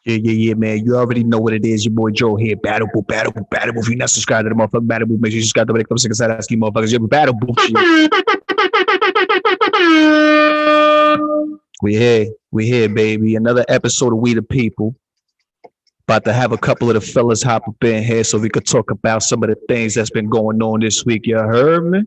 Yeah, man. You already know what it is. Your boy Joe here. Battle Boop, Battle Boop, Battle Boop. If you're not subscribed to the motherfucking Battle Boop, make sure you subscribe to the club. Sick aside, asking motherfuckers. Your Battle Boop shit. We here, baby. Another episode of We the People. About to have a couple of the fellas hop up in here so we could talk about some of the things that's been going on this week. You heard me?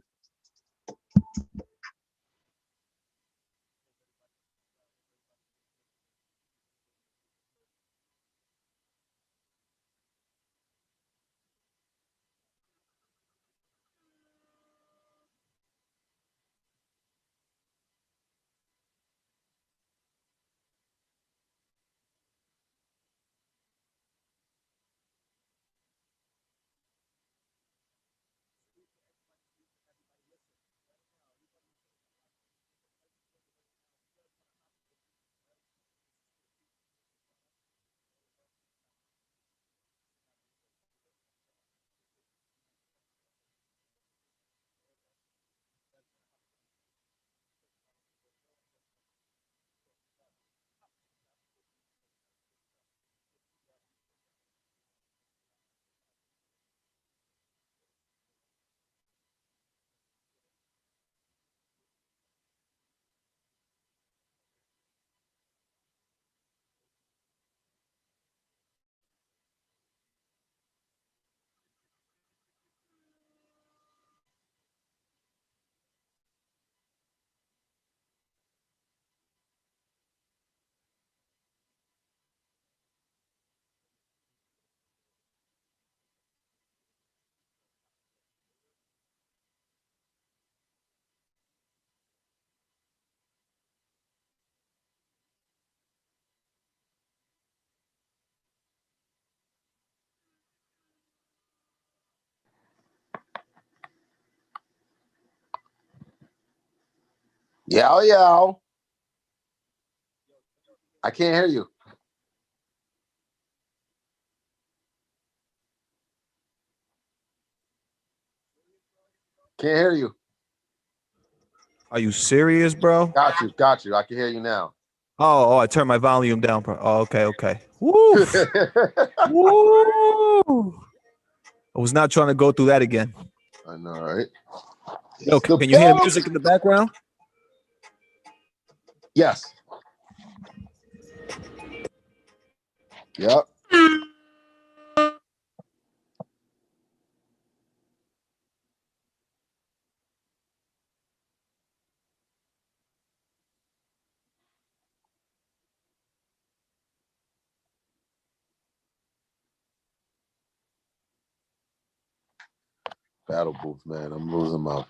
Yo, yo. I can't hear you. Can't hear you. Are you serious, bro? Got you. I can hear you now. Oh, I turned my volume down, bro. Oh, okay. Woo! Woo! I was not trying to go through that again. I know, right? Yo, can you hear the music in the background? Yes. Yep. Battle booth, man. I'm losing my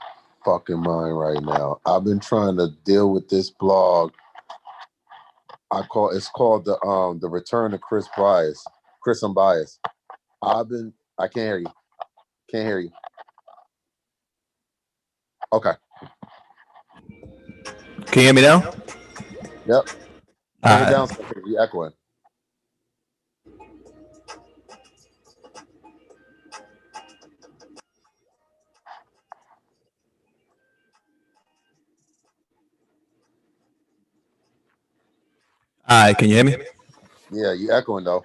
fucking mind right now. I've been trying to deal with this blog. It's called the Return of Chris Unbias. I can't hear you. Can't hear you. Okay. Can you hear me now? Yep. Turn it down so you're echoing. All right, can you hear me? Yeah, you echoing though.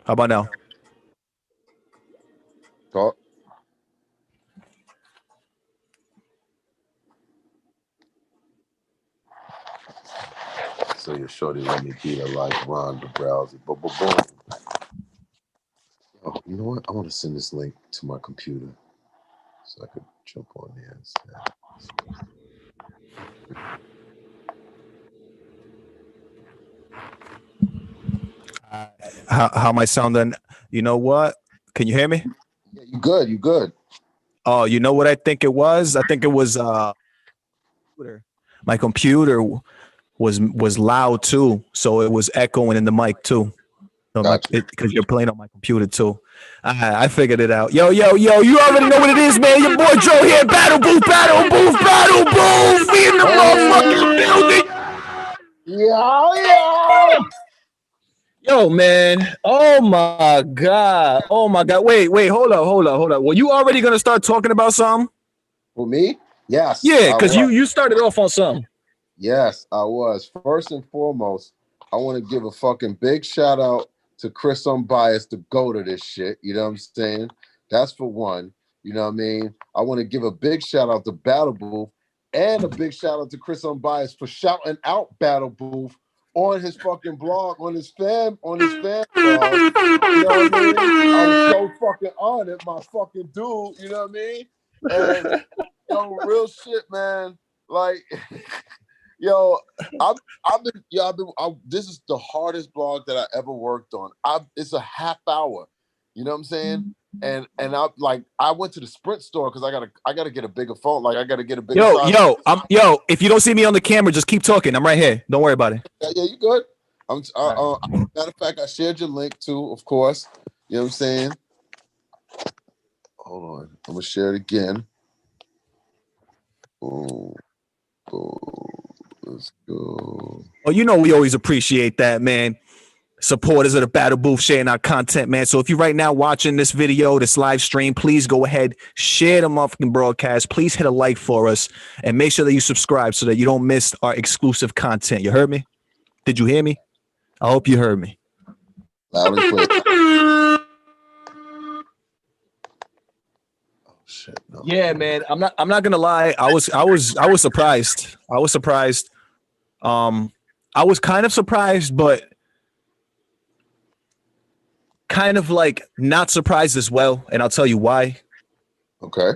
How about now? Talk. So your shorty let me beat her like Ron the browser. Boom, boom, boom. Oh, you know what? I want to send this link to my computer so I could jump on there instead. How am I sounding? You know what? Can you hear me? Yeah, you good. You good. Oh, you know what I think it was? I think it was my computer was loud too, so it was echoing in the mic too. So Gotcha. because you're playing on my computer too. I figured it out. Yo, you already know what it is, man. Your boy Joe here. Battle booth. We in the motherfucking building. Yeah. Yo, man. Oh my god. Wait. Hold up. Well, you already gonna start talking about something? For me? Yes. Yeah, I because was. you started off on something. Yes, I was. First and foremost, I want to give a fucking big shout out to Chris Unbias to go to this shit. You know what I'm saying? That's for one. You know what I mean? I want to give a big shout out to Battle Booth and a big shout out to Chris Unbias for shouting out Battle Booth on his fucking blog, on his fan blog. You know what I mean? I was so fucking honored, my fucking dude. You know what I mean? And real shit, man. Like. Yo, this is the hardest blog that I ever worked on. It's a half hour, you know what I'm saying? And I went to the Sprint store because I gotta get a bigger phone. Like I gotta get a bigger. Yo, if you don't see me on the camera, just keep talking. I'm right here. Don't worry about it. Yeah, you good? Matter of fact, I shared your link too, of course. You know what I'm saying? Hold on, I'm gonna share it again. Oh. Let's go. Well, you know we always appreciate that, man. Supporters of the Battle Booth sharing our content, man. So if you're right now watching this video, this live stream, please go ahead, share the motherfucking broadcast. Please hit a like for us and make sure that you subscribe so that you don't miss our exclusive content. You heard me? Did you hear me? I hope you heard me. Loud and clear. Shit, no. Yeah, man. I'm not gonna lie. I was surprised. I was surprised. I was kind of surprised, but kind of like not surprised as well. And I'll tell you why. Okay.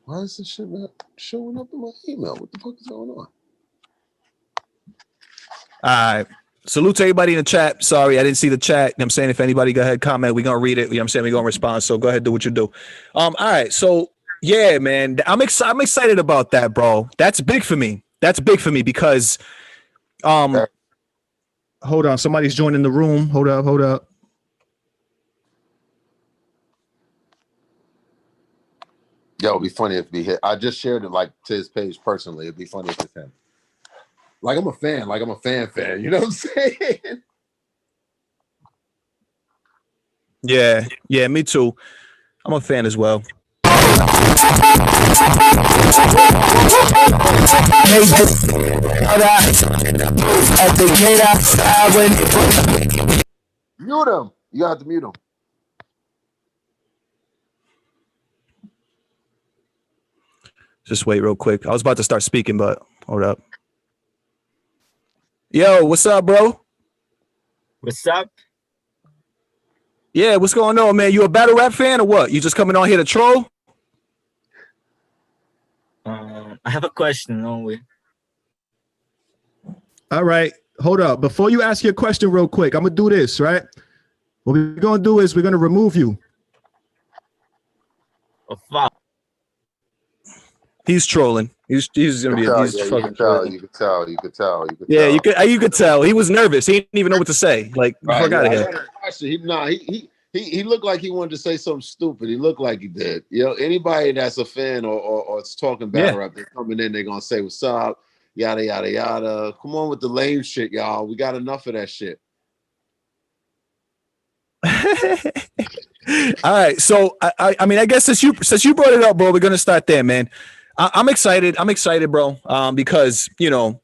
Why is this shit not showing up in my email? What the fuck is going on? All right. Salute to everybody in the chat. Sorry, I didn't see the chat. You know what I'm saying, if anybody go ahead, comment, we're gonna read it. You know what I'm saying? We're gonna respond. So go ahead, do what you do. All right. So yeah, man. I'm excited about that, bro. That's big for me. Because hold on, somebody's joining the room. Hold up. Yo, it'd be funny if we hit. I just shared it like to his page personally. It'd be funny if it's him. Like I'm a fan. Like I'm a fan. You know what I'm saying? Yeah, me too. I'm a fan as well. Mute him. You have to mute him. Just wait real quick. I was about to start speaking, but hold up. Yo, what's up, bro? What's up? Yeah, what's going on, man? You a battle rap fan or what? You just coming on here to troll? I have a question only. All right, hold up. Before you ask your question real quick, I'm going to do this, right? What we're going to do is we're going to remove you. Oh, fuck. He's trolling. He's gonna be. He's you fucking can tell. Yeah, you could tell. He was nervous. He didn't even know what to say. Like, right, forgot yeah, it. He looked like he wanted to say something stupid. He looked like he did. You know, anybody that's a fan or it's talking battle rap, they're coming in, they're gonna say what's up, yada yada yada. Come on with the lame shit, y'all. We got enough of that shit. All right, so I mean, I guess since you brought it up, bro, we're gonna start there, man. I'm excited. I'm excited, bro, because, you know,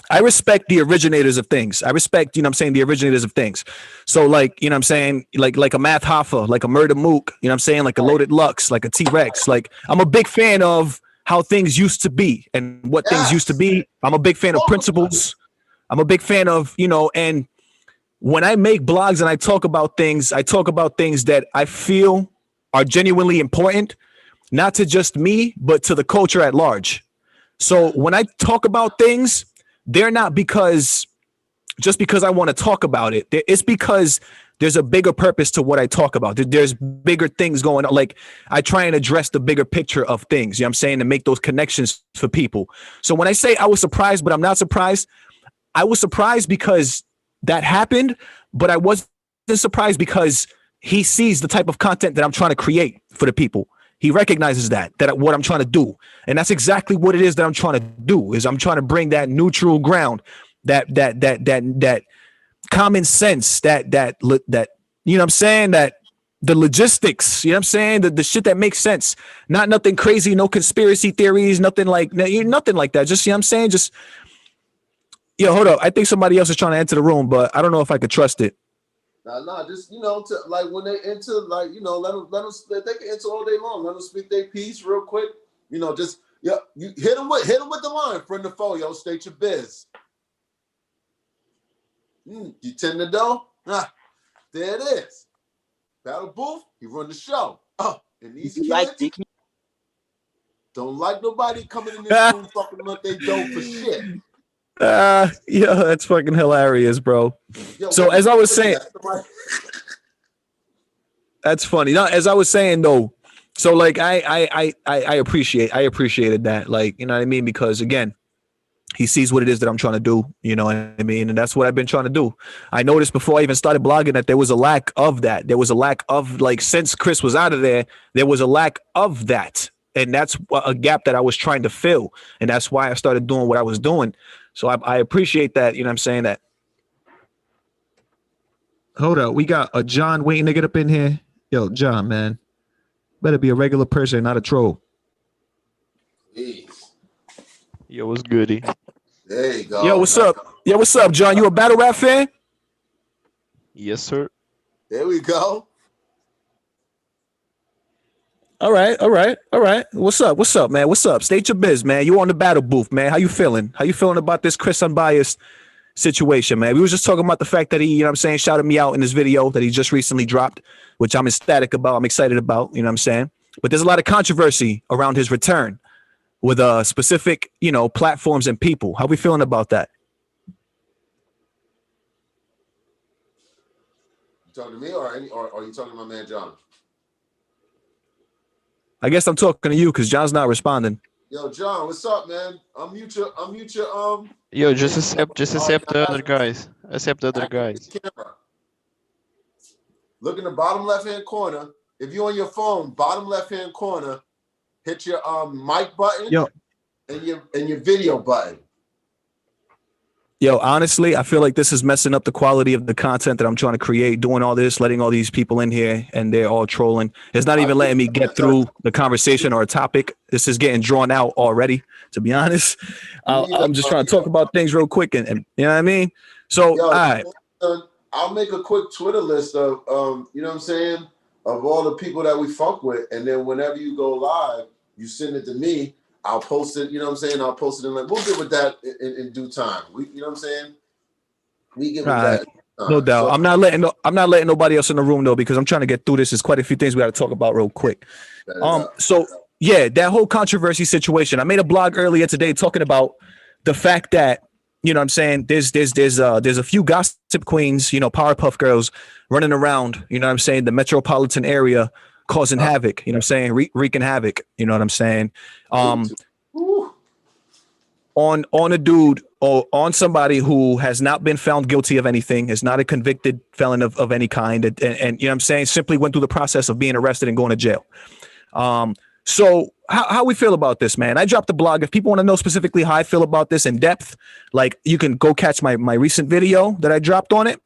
I respect the originators of things. I respect, you know what I'm saying, the originators of things. So, like, you know what I'm saying, like a Math Hoffa, like a Murder Mook, you know what I'm saying, like a Loaded Lux, like a T-Rex. Like, I'm a big fan of how things used to be and what things used to be. I'm a big fan of principles. I'm a big fan of, you know, and when I make blogs and I talk about things that I feel are genuinely important, not to just me, but to the culture at large. So when I talk about things, they're not just because I want to talk about it. It's because there's a bigger purpose to what I talk about. There's bigger things going on. Like, I try and address the bigger picture of things, you know what I'm saying, to make those connections for people. So when I say I was surprised, but I'm not surprised, I was surprised because that happened, but I wasn't surprised because he sees the type of content that I'm trying to create for the people. He recognizes that what I'm trying to do, and that's exactly what it is that I'm trying to do. Is I'm trying to bring that neutral ground, that common sense, that you know what I'm saying, that the logistics, you know what I'm saying, the shit that makes sense, not nothing crazy, no conspiracy theories, nothing like that. Just, you know what I'm saying, just hold up. I think somebody else is trying to enter the room, but I don't know if I could trust it. Nah, just to, like when they enter, like let they can enter all day long. Let them speak their piece real quick. Just you hit them with the line, friend of foe. Yo, state your biz. You tend to know. There it is. Battle Booth. He run the show. And these kids like Nicky? don't like nobody coming in this room fucking with they dope for shit. That's fucking hilarious, bro. Yo, so as I was saying, that's funny. No, as I was saying though, so like I appreciated that, like, you know what I mean, because again, he sees what it is that I'm trying to do, you know what I mean, and that's what I've been trying to do. I noticed before I even started blogging that there was a lack of that. There was a lack of, like, since Chris was out of there was a lack of that, and that's a gap that I was trying to fill, and that's why I started doing what I was doing. So I appreciate that, you know what I'm saying. That hold up, we got a John waiting to get up in here. Yo, John, man, better be a regular person, not a troll. Please. Yo, what's goody? There you go. Yo, what's up? Yo, what's up, John? You a battle rap fan? Yes, sir. There we go. All right. What's up, man? What's up? State your biz, man. You on the battle booth, man. How you feeling? How you feeling about this Chris Unbiased situation, man? We was just talking about the fact that he, you know what I'm saying, shouted me out in this video that he just recently dropped, which I'm ecstatic about. I'm excited about, you know what I'm saying? But there's a lot of controversy around his return with specific, platforms and people. How we feeling about that? You talking to me or are you talking to my man John? I guess I'm talking to you because John's not responding. Yo, John, what's up, man? Unmute your Yo, just accept the other guys. Accept the other guys. Look in the bottom left-hand corner. If you're on your phone, bottom left-hand corner, hit your mic button. Yo. and your video button. Yo, honestly, I feel like this is messing up the quality of the content that I'm trying to create, doing all this, letting all these people in here, and they're all trolling. It's not even letting me get through the conversation or a topic. This is getting drawn out already, to be honest. I'm just trying to talk about things real quick, and you know what I mean? So, all right. I'll make a quick Twitter list of, you know what I'm saying, of all the people that we fuck with, and then whenever you go live, you send it to me. I'll post it, you know what I'm saying? I'll post it in, like, we'll get with that in due time. You know what I'm saying? We get with that. No doubt. So, I'm not letting nobody else in the room though, because I'm trying to get through this. There's quite a few things we got to talk about real quick. So yeah, that whole controversy situation. I made a blog earlier today talking about the fact that, you know what I'm saying, there's a few gossip queens, Powerpuff Girls running around, you know what I'm saying, the metropolitan area, causing havoc, you know what I'm saying, wreaking havoc, you know what I'm saying, on a dude or on somebody who has not been found guilty of anything, is not a convicted felon of any kind, and you know what I'm saying, simply went through the process of being arrested and going to jail. So how we feel about this, man? I dropped the blog. If people want to know specifically how I feel about this in depth, like, you can go catch my recent video that I dropped on it.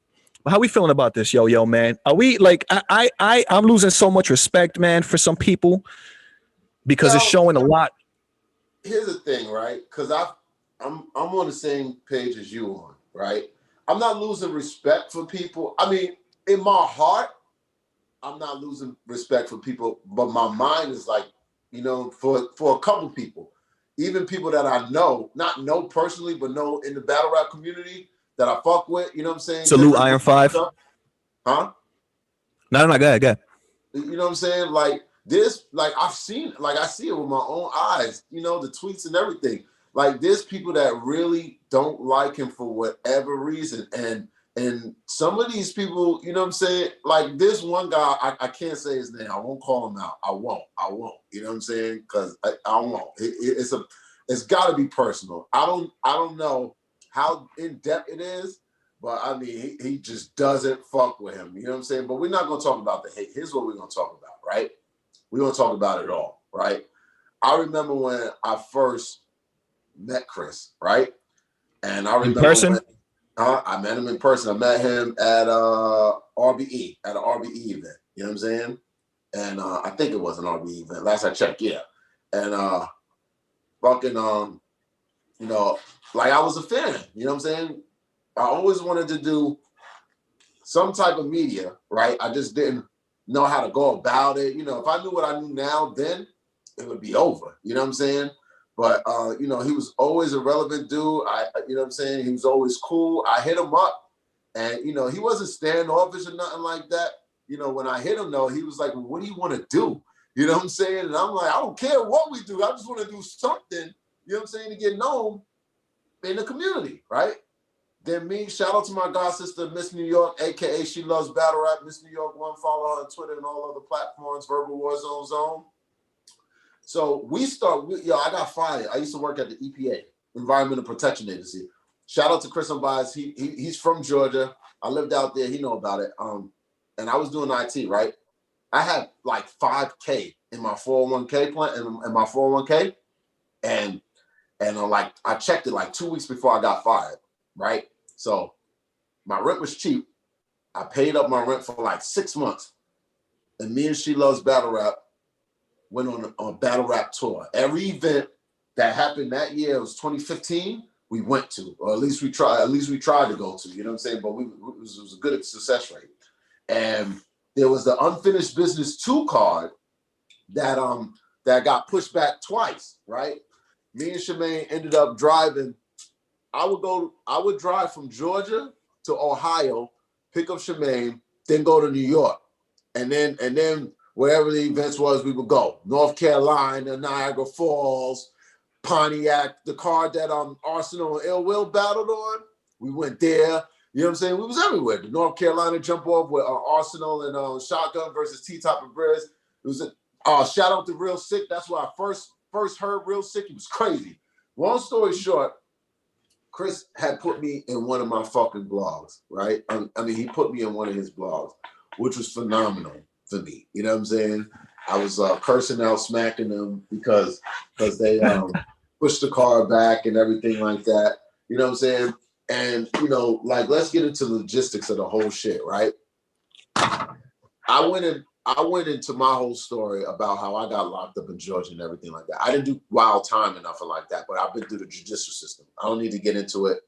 How we feeling about this, yo, man? Are we like, I'm losing so much respect, man, for some people because it's showing a lot. Here's the thing, right? Because I'm on the same page as you on, right? I'm not losing respect for people. I mean, in my heart, I'm not losing respect for people, but my mind is like, for a couple people, even people that I know, not know personally, but know in the battle rap community that I fuck with, you know what I'm saying? Salute Iron 5. Huh? No, go ahead. You know what I'm saying? Like this, like I've seen, like I see it with my own eyes, the tweets and everything. Like there's people that really don't like him for whatever reason. And some of these people, you know what I'm saying? Like this one guy, I can't say his name. I won't call him out. I won't. You know what I'm saying? Because I won't. It's got to be personal. I don't know how in depth it is, but I mean, he just doesn't fuck with him. You know what I'm saying? But we're not gonna talk about the hate. Here's what we're gonna talk about, right? We're gonna talk about it all, right? I remember when I first met Chris, right? And I remember in person. when I met him in person. I met him at RBE, at an RBE event. You know what I'm saying? And I think it was an RBE event. Last I checked, yeah. And fucking you know, like I was a fan. You know what I'm saying? I always wanted to do some type of media, right? I just didn't know how to go about it. You know, if I knew what I knew now, then it would be over. You know what I'm saying? But you know, he was always a relevant dude. You know what I'm saying? He was always cool. I hit him up, and you know, he wasn't standoffish or nothing like that. You know, when I hit him though, he was like, well, "What do you want to do?" You know what I'm saying? And I'm like, "I don't care what we do. I just want to do something." You know what I'm saying? To get known in the community, right? Then me, shout out to my god sister, Miss New York, aka She Loves Battle Rap, Miss New York 1. Follow her on Twitter and all other platforms, Verbal Warzone Zone. So I got fired. I used to work at the EPA, Environmental Protection Agency. Shout out to Chris Unbias. He's from Georgia. I lived out there. He know about it. And I was doing IT, right? I had like $5K in my 401k plan, in my 401k, and like I checked it like 2 weeks before I got fired, right? So my rent was cheap. I paid up my rent for like 6 months, and me and She Loves Battle Rap went on a battle rap tour. Every event that happened that year, it was 2015, we went to, or at least we tried to go to, you know what I'm saying? But it was a good success rate. And there was the Unfinished Business 2 card that got pushed back twice, right? Me and Shemaine ended up driving. I would drive from Georgia to Ohio, pick up Shemaine, then go to New York. And then wherever the events was, we would go. North Carolina, Niagara Falls, Pontiac, the car that Arsenal and Ill Will battled on. We went there. You know what I'm saying? We was everywhere. The North Carolina jump off with Arsenal and Shotgun versus T-Top and Briz. It was a shout out to Real Sick. That's where I first heard Real Sick. It was crazy. Long story short, Chris had put me in one of my fucking blogs, right? I mean, he put me in one of his blogs, which was phenomenal for me. You know what I'm saying? I was cursing out, smacking them because they pushed the car back and everything like that. You know what I'm saying? And, you know, like, let's get into the logistics of the whole shit, right? I went into my whole story about how I got locked up in Georgia and everything like that. I didn't do wild time or nothing like that, but I've been through the judicial system. I don't need to get into it.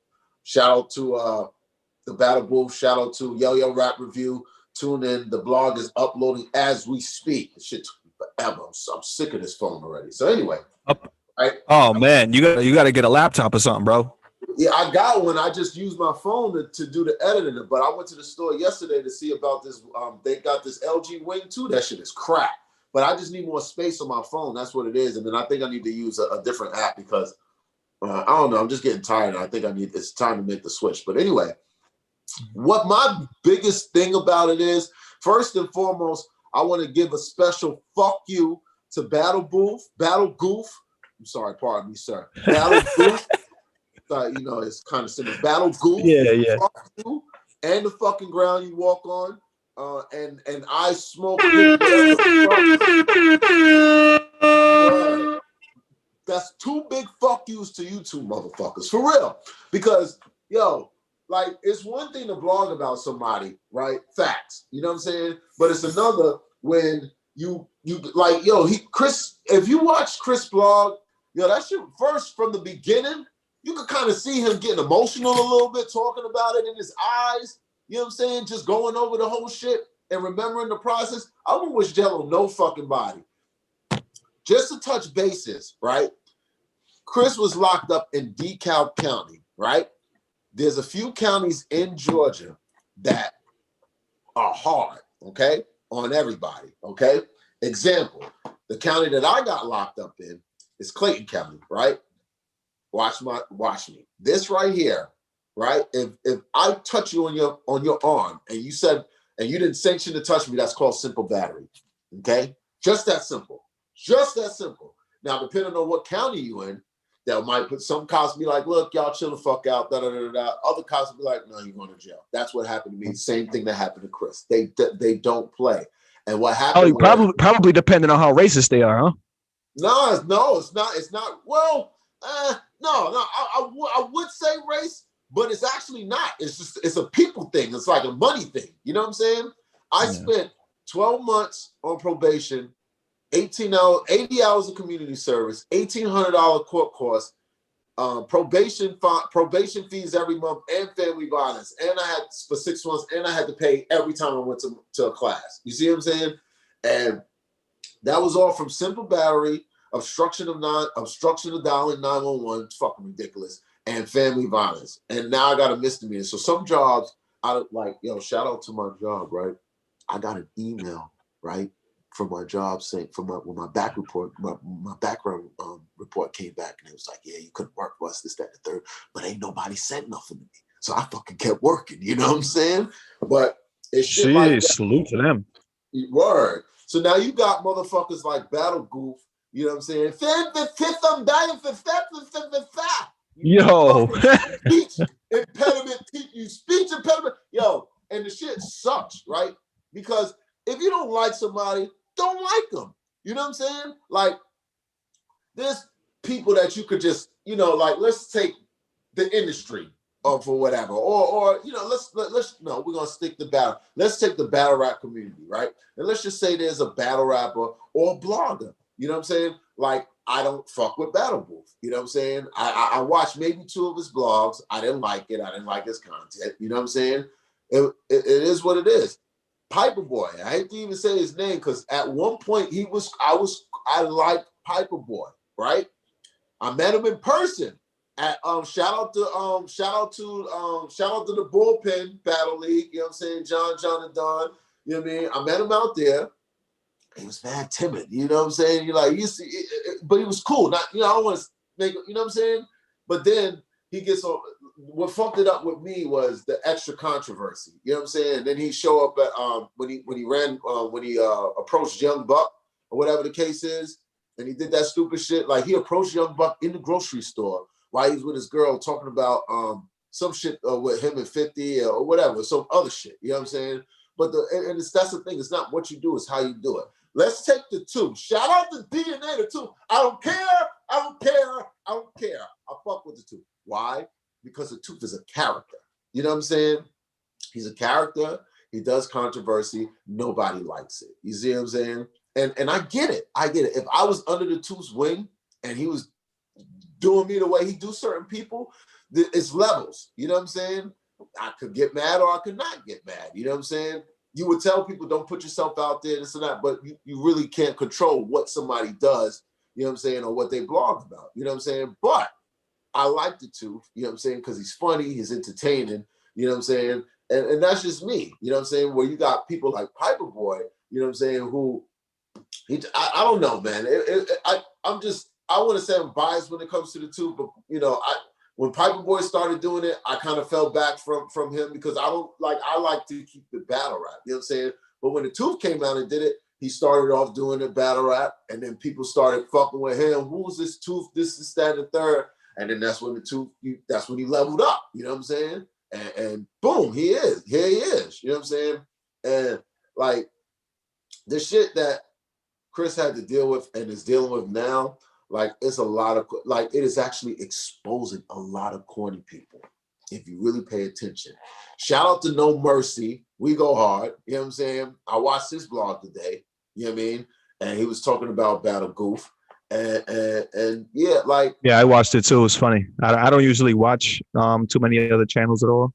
Shout out to the Battle Booth. Shout out to Yo Rap Review. Tune in. The blog is uploading as we speak. This shit took me forever. I'm sick of this phone already. So anyway, right? Oh man, you got to get a laptop or something, bro. Yeah, I got one. I just used my phone to do the editing. But I went to the store yesterday to see about this. They got this LG Wing 2. That shit is crap. But I just need more space on my phone. That's what it is. And then I think I need to use a different app because I don't know. I'm just getting tired. I think it's time to make the switch. But anyway, what my biggest thing about it is, first and foremost, I want to give a special fuck you to Battle Goof. I'm sorry, pardon me, sir. Battle Goof. You know, it's kind of simple. Battle Goof. Yeah. Fuck you and the fucking ground you walk on. And I smoke. That's two big fuck yous to you two motherfuckers, for real. Because, yo, like, it's one thing to blog about somebody, right? Facts. You know what I'm saying? But it's another when you like, yo, Chris, if you watch Chris blog, yo, that shit first from the beginning, you could kind of see him getting emotional a little bit, talking about it in his eyes. You know what I'm saying? Just going over the whole shit and remembering the process. I would wish Jello no fucking body. Just to touch bases, right? Chris was locked up in DeKalb County, right? There's a few counties in Georgia that are hard, okay, on everybody, okay? Example, the county that I got locked up in is Clayton County, right? Watch me. This right here, right? If I touch you on your arm and you said, and you didn't sanction to touch me, that's called simple battery, okay? Just that simple. Just that simple. Now, depending on what county you in, That might put some cops be like, look, y'all chill the fuck out. Da, da, da, da, da. Other cops be like, no, you're going to jail. That's what happened to me. Same thing that happened to Chris. They don't play. And what happened? Probably depending on how racist they are, huh? No, it's not. It's not. Well, no. I would say race, but it's actually not. It's a people thing. It's like a money thing. You know what I'm saying? I spent 12 months on probation, 80 hours of community service, $1,800 court costs, probation fees every month, and family violence. And I had for 6 months, and I had to pay every time I went to a class. You see what I'm saying? And that was all from simple battery, obstruction of dialing 911, it's fucking ridiculous, and family violence. And now I got a misdemeanor. So some jobs, I like, shout out to my job, right? I got an email, right, from my job saying, when my background report came back, and it was like, yeah, you couldn't work for us, this, that, and the third, but ain't nobody said nothing to me. So I fucking kept working, you know what I'm saying? But it's shit like that. Salute to them. Word. So now you got motherfuckers like Battle Goof, you know what I'm saying? Yo. Speech impediment. Yo, and the shit sucks, right? Because if you don't like somebody, don't like them. You know what I'm saying? Like, there's people that you could just, like, let's take the industry for whatever, or we're gonna stick to battle. Let's take the battle rap community, right? And let's just say there's a battle rapper or a blogger. You know what I'm saying? Like, I don't fuck with Battle Booth. You know what I'm saying? I watched maybe 2 of his blogs. I didn't like it. I didn't like his content. You know what I'm saying? It is what it is. Piper Boy. I hate to even say his name because at one point I liked Piper Boy, right? I met him in person at shout out to the Bullpen Battle League. You know what I'm saying? John and Don. You know what I mean? I met him out there. He was mad timid. You know what I'm saying? You're like, but he was cool. Not, I don't want to make, you know what I'm saying? But then he gets on. What fucked it up with me was the extra controversy. You know what I'm saying? And then he show up at when he approached Young Buck or whatever the case is, and he did that stupid shit. Like, he approached Young Buck in the grocery store while he was with his girl talking about some shit with him and 50 or whatever, some other shit. You know what I'm saying? But that's the thing. It's not what you do, it's how you do it. Let's take the 2. Shout out to DNA, the 2. I don't care. I fuck with the 2. Why? Because the Tooth is a character. You know what I'm saying? He's a character. He does controversy. Nobody likes it. You see what I'm saying? And I get it. If I was under the Tooth's wing and he was doing me the way he do certain people, it's levels. You know what I'm saying? I could get mad or I could not get mad. You know what I'm saying? You would tell people, don't put yourself out there, this and that, but you really can't control what somebody does, you know what I'm saying, or what they blog about. You know what I'm saying? But I like the Tooth, you know what I'm saying, because he's funny, he's entertaining, you know what I'm saying? And that's just me, you know what I'm saying? Where you got people like Piper Boy, you know what I'm saying, who, I don't know, man. I want to say I'm biased when it comes to the Tooth, but, when Piper Boy started doing it, I kind of fell back from him because I like to keep the battle rap, you know what I'm saying? But when the Tooth came out and did it, he started off doing the battle rap, and then people started fucking with him. Who's this Tooth? This is that and third. And then that's when that's when he leveled up, you know what I'm saying? And boom, here he is, you know what I'm saying? And like the shit that Chris had to deal with and is dealing with now, like it's a lot of, like it is actually exposing a lot of corny people if you really pay attention. Shout out to No Mercy, we go hard, you know what I'm saying? I watched his blog today, you know what I mean? And he was talking about Battle Goof. And yeah, like I watched it too. It's funny. I don't usually watch too many other channels at all.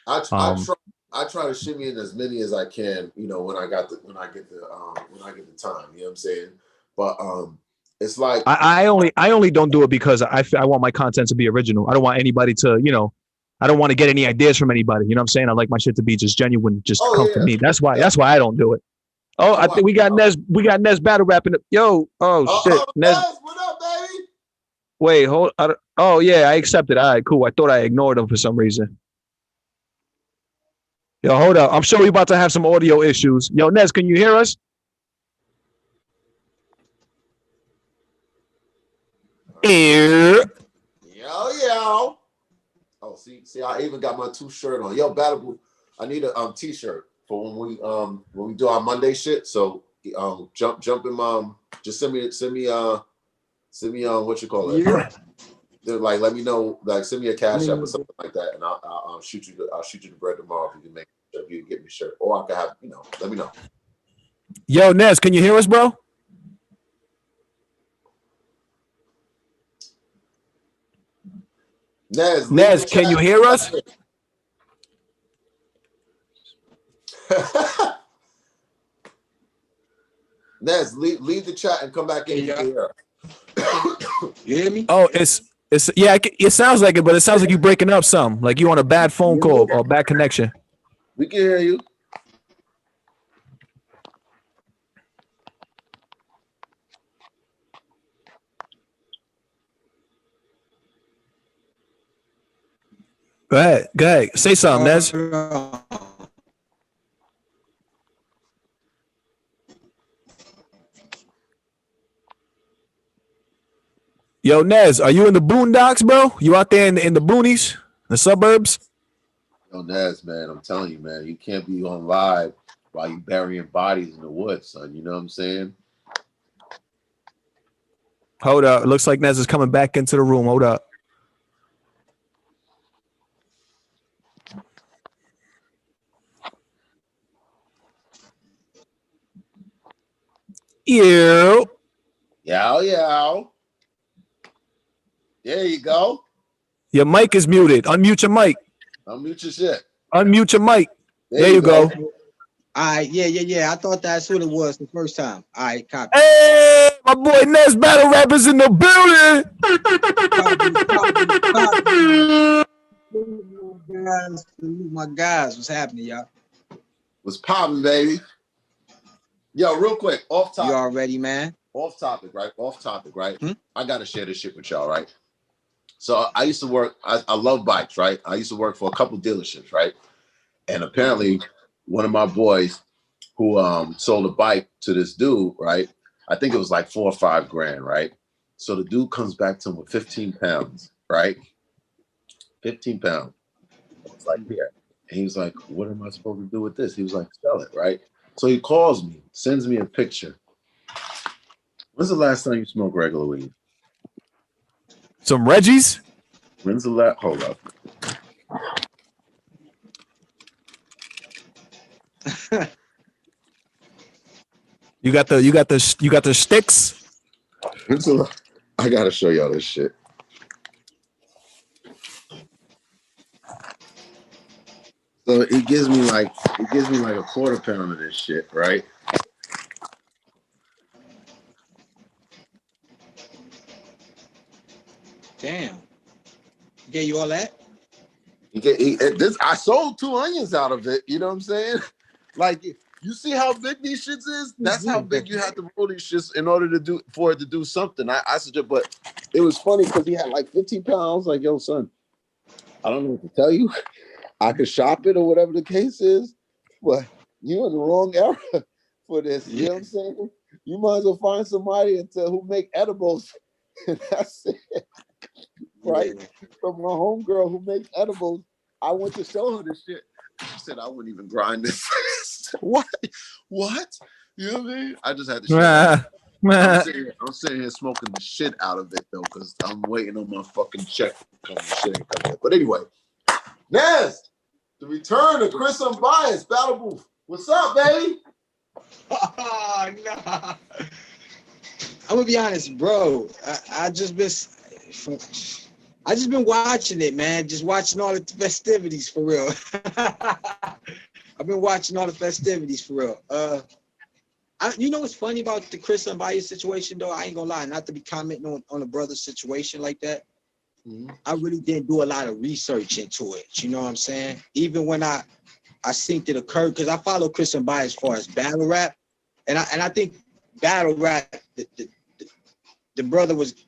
I try to shimmy in as many as I can, when I get the time, you know what I'm saying? But it's like I only don't do it because I want my content to be original. I don't want anybody to, I don't want to get any ideas from anybody. You know what I'm saying? I like my shit to be just genuine, just come from me. That's why I don't do it. Oh, I think we got Nez battle rapping. Yo, shit. Nez, what up, baby? Wait, hold. I accepted. All right, cool. I thought I ignored him for some reason. Yo, hold up. I'm sure we about to have some audio issues. Yo, Nez, can you hear us? See, I even got my 2 shirt on. Yo, Battle Booth, I need a t-shirt for when we do our Monday shit. So jump in just send me what you call it. Yeah. Like let me know, like send me a cash app or something like that, and I'll shoot you the bread tomorrow if you can get me a shirt, or I can have let me know. Yo, Nez, can you hear us, bro? Nez, can you hear us? Nez, leave the chat and come back in. Yeah. Here. You hear me? Oh, it's yeah. It sounds like it, but it sounds like you breaking up some. Like you on a bad phone call or bad connection. We can hear you. Go ahead. Say something, Nez. Yo, Nez, are you in the boondocks, bro? You out there in the boonies, the suburbs? Yo, Nez, man, I'm telling you, man, you can't be on live while you burying bodies in the woods, son. You know what I'm saying? Hold up. It looks like Nez is coming back into the room. Hold up. Ew. Yow. There you go. Your mic is muted. Unmute your mic. Unmute your shit. Unmute your mic. There you go. All right, yeah. I thought that's what it was the first time. All right, copy. Hey, my boy Nez Battle Rappers in the building. My guys, what's happening, y'all? What's popping, baby? Yo, real quick, off topic. You already, man? Off topic, right? I gotta share this shit with y'all, right? So I used to work. I love bikes, right? I used to work for a couple dealerships, right? And apparently, one of my boys who sold a bike to this dude, right? I think it was like $4 or $5 grand, right? So the dude comes back to him with 15 pounds, right? 15 pounds. It's like, here. And he was like, what am I supposed to do with this? He was like, sell it, right? So he calls me, sends me a picture. When's the last time you smoked regular weed? Some Reggies? When's the last? Hold up. You got the sticks? I gotta show y'all this shit. So it gives me like a quarter pound of this shit, right? Damn. Gave you all that? I sold 2 onions out of it. You know what I'm saying? Like, you see how big these shits is? That's how big you have to roll these shits in order for it to do something. I suggest, but it was funny because he had like 15 pounds. Like, yo, son, I don't know what to tell you. I could shop it or whatever the case is, but you're in the wrong era for this. You know what I'm saying? You might as well find somebody who make edibles. And that's it. Right? From my homegirl who makes edibles, I went to show her this shit. She said I wouldn't even grind this. What? You know what I mean? I just had to show I'm sitting here smoking the shit out of it though, because I'm waiting on my fucking check to come. Shit ain't coming yet. But anyway, Nez, the return of Chris Unbias, Battle Booth. What's up, baby? Oh, nah. I'm gonna be honest, bro. I just been watching it, man. Just watching all the festivities for real. I've been watching all the festivities for real. You know what's funny about the Chris Unbias situation, though? I ain't gonna lie, not to be commenting on a brother's situation like that. Mm-hmm. I really didn't do a lot of research into it. You know what I'm saying? Even when I synced it occurred, because I follow Chris Unbias as far as battle rap, and I think battle rap, the brother was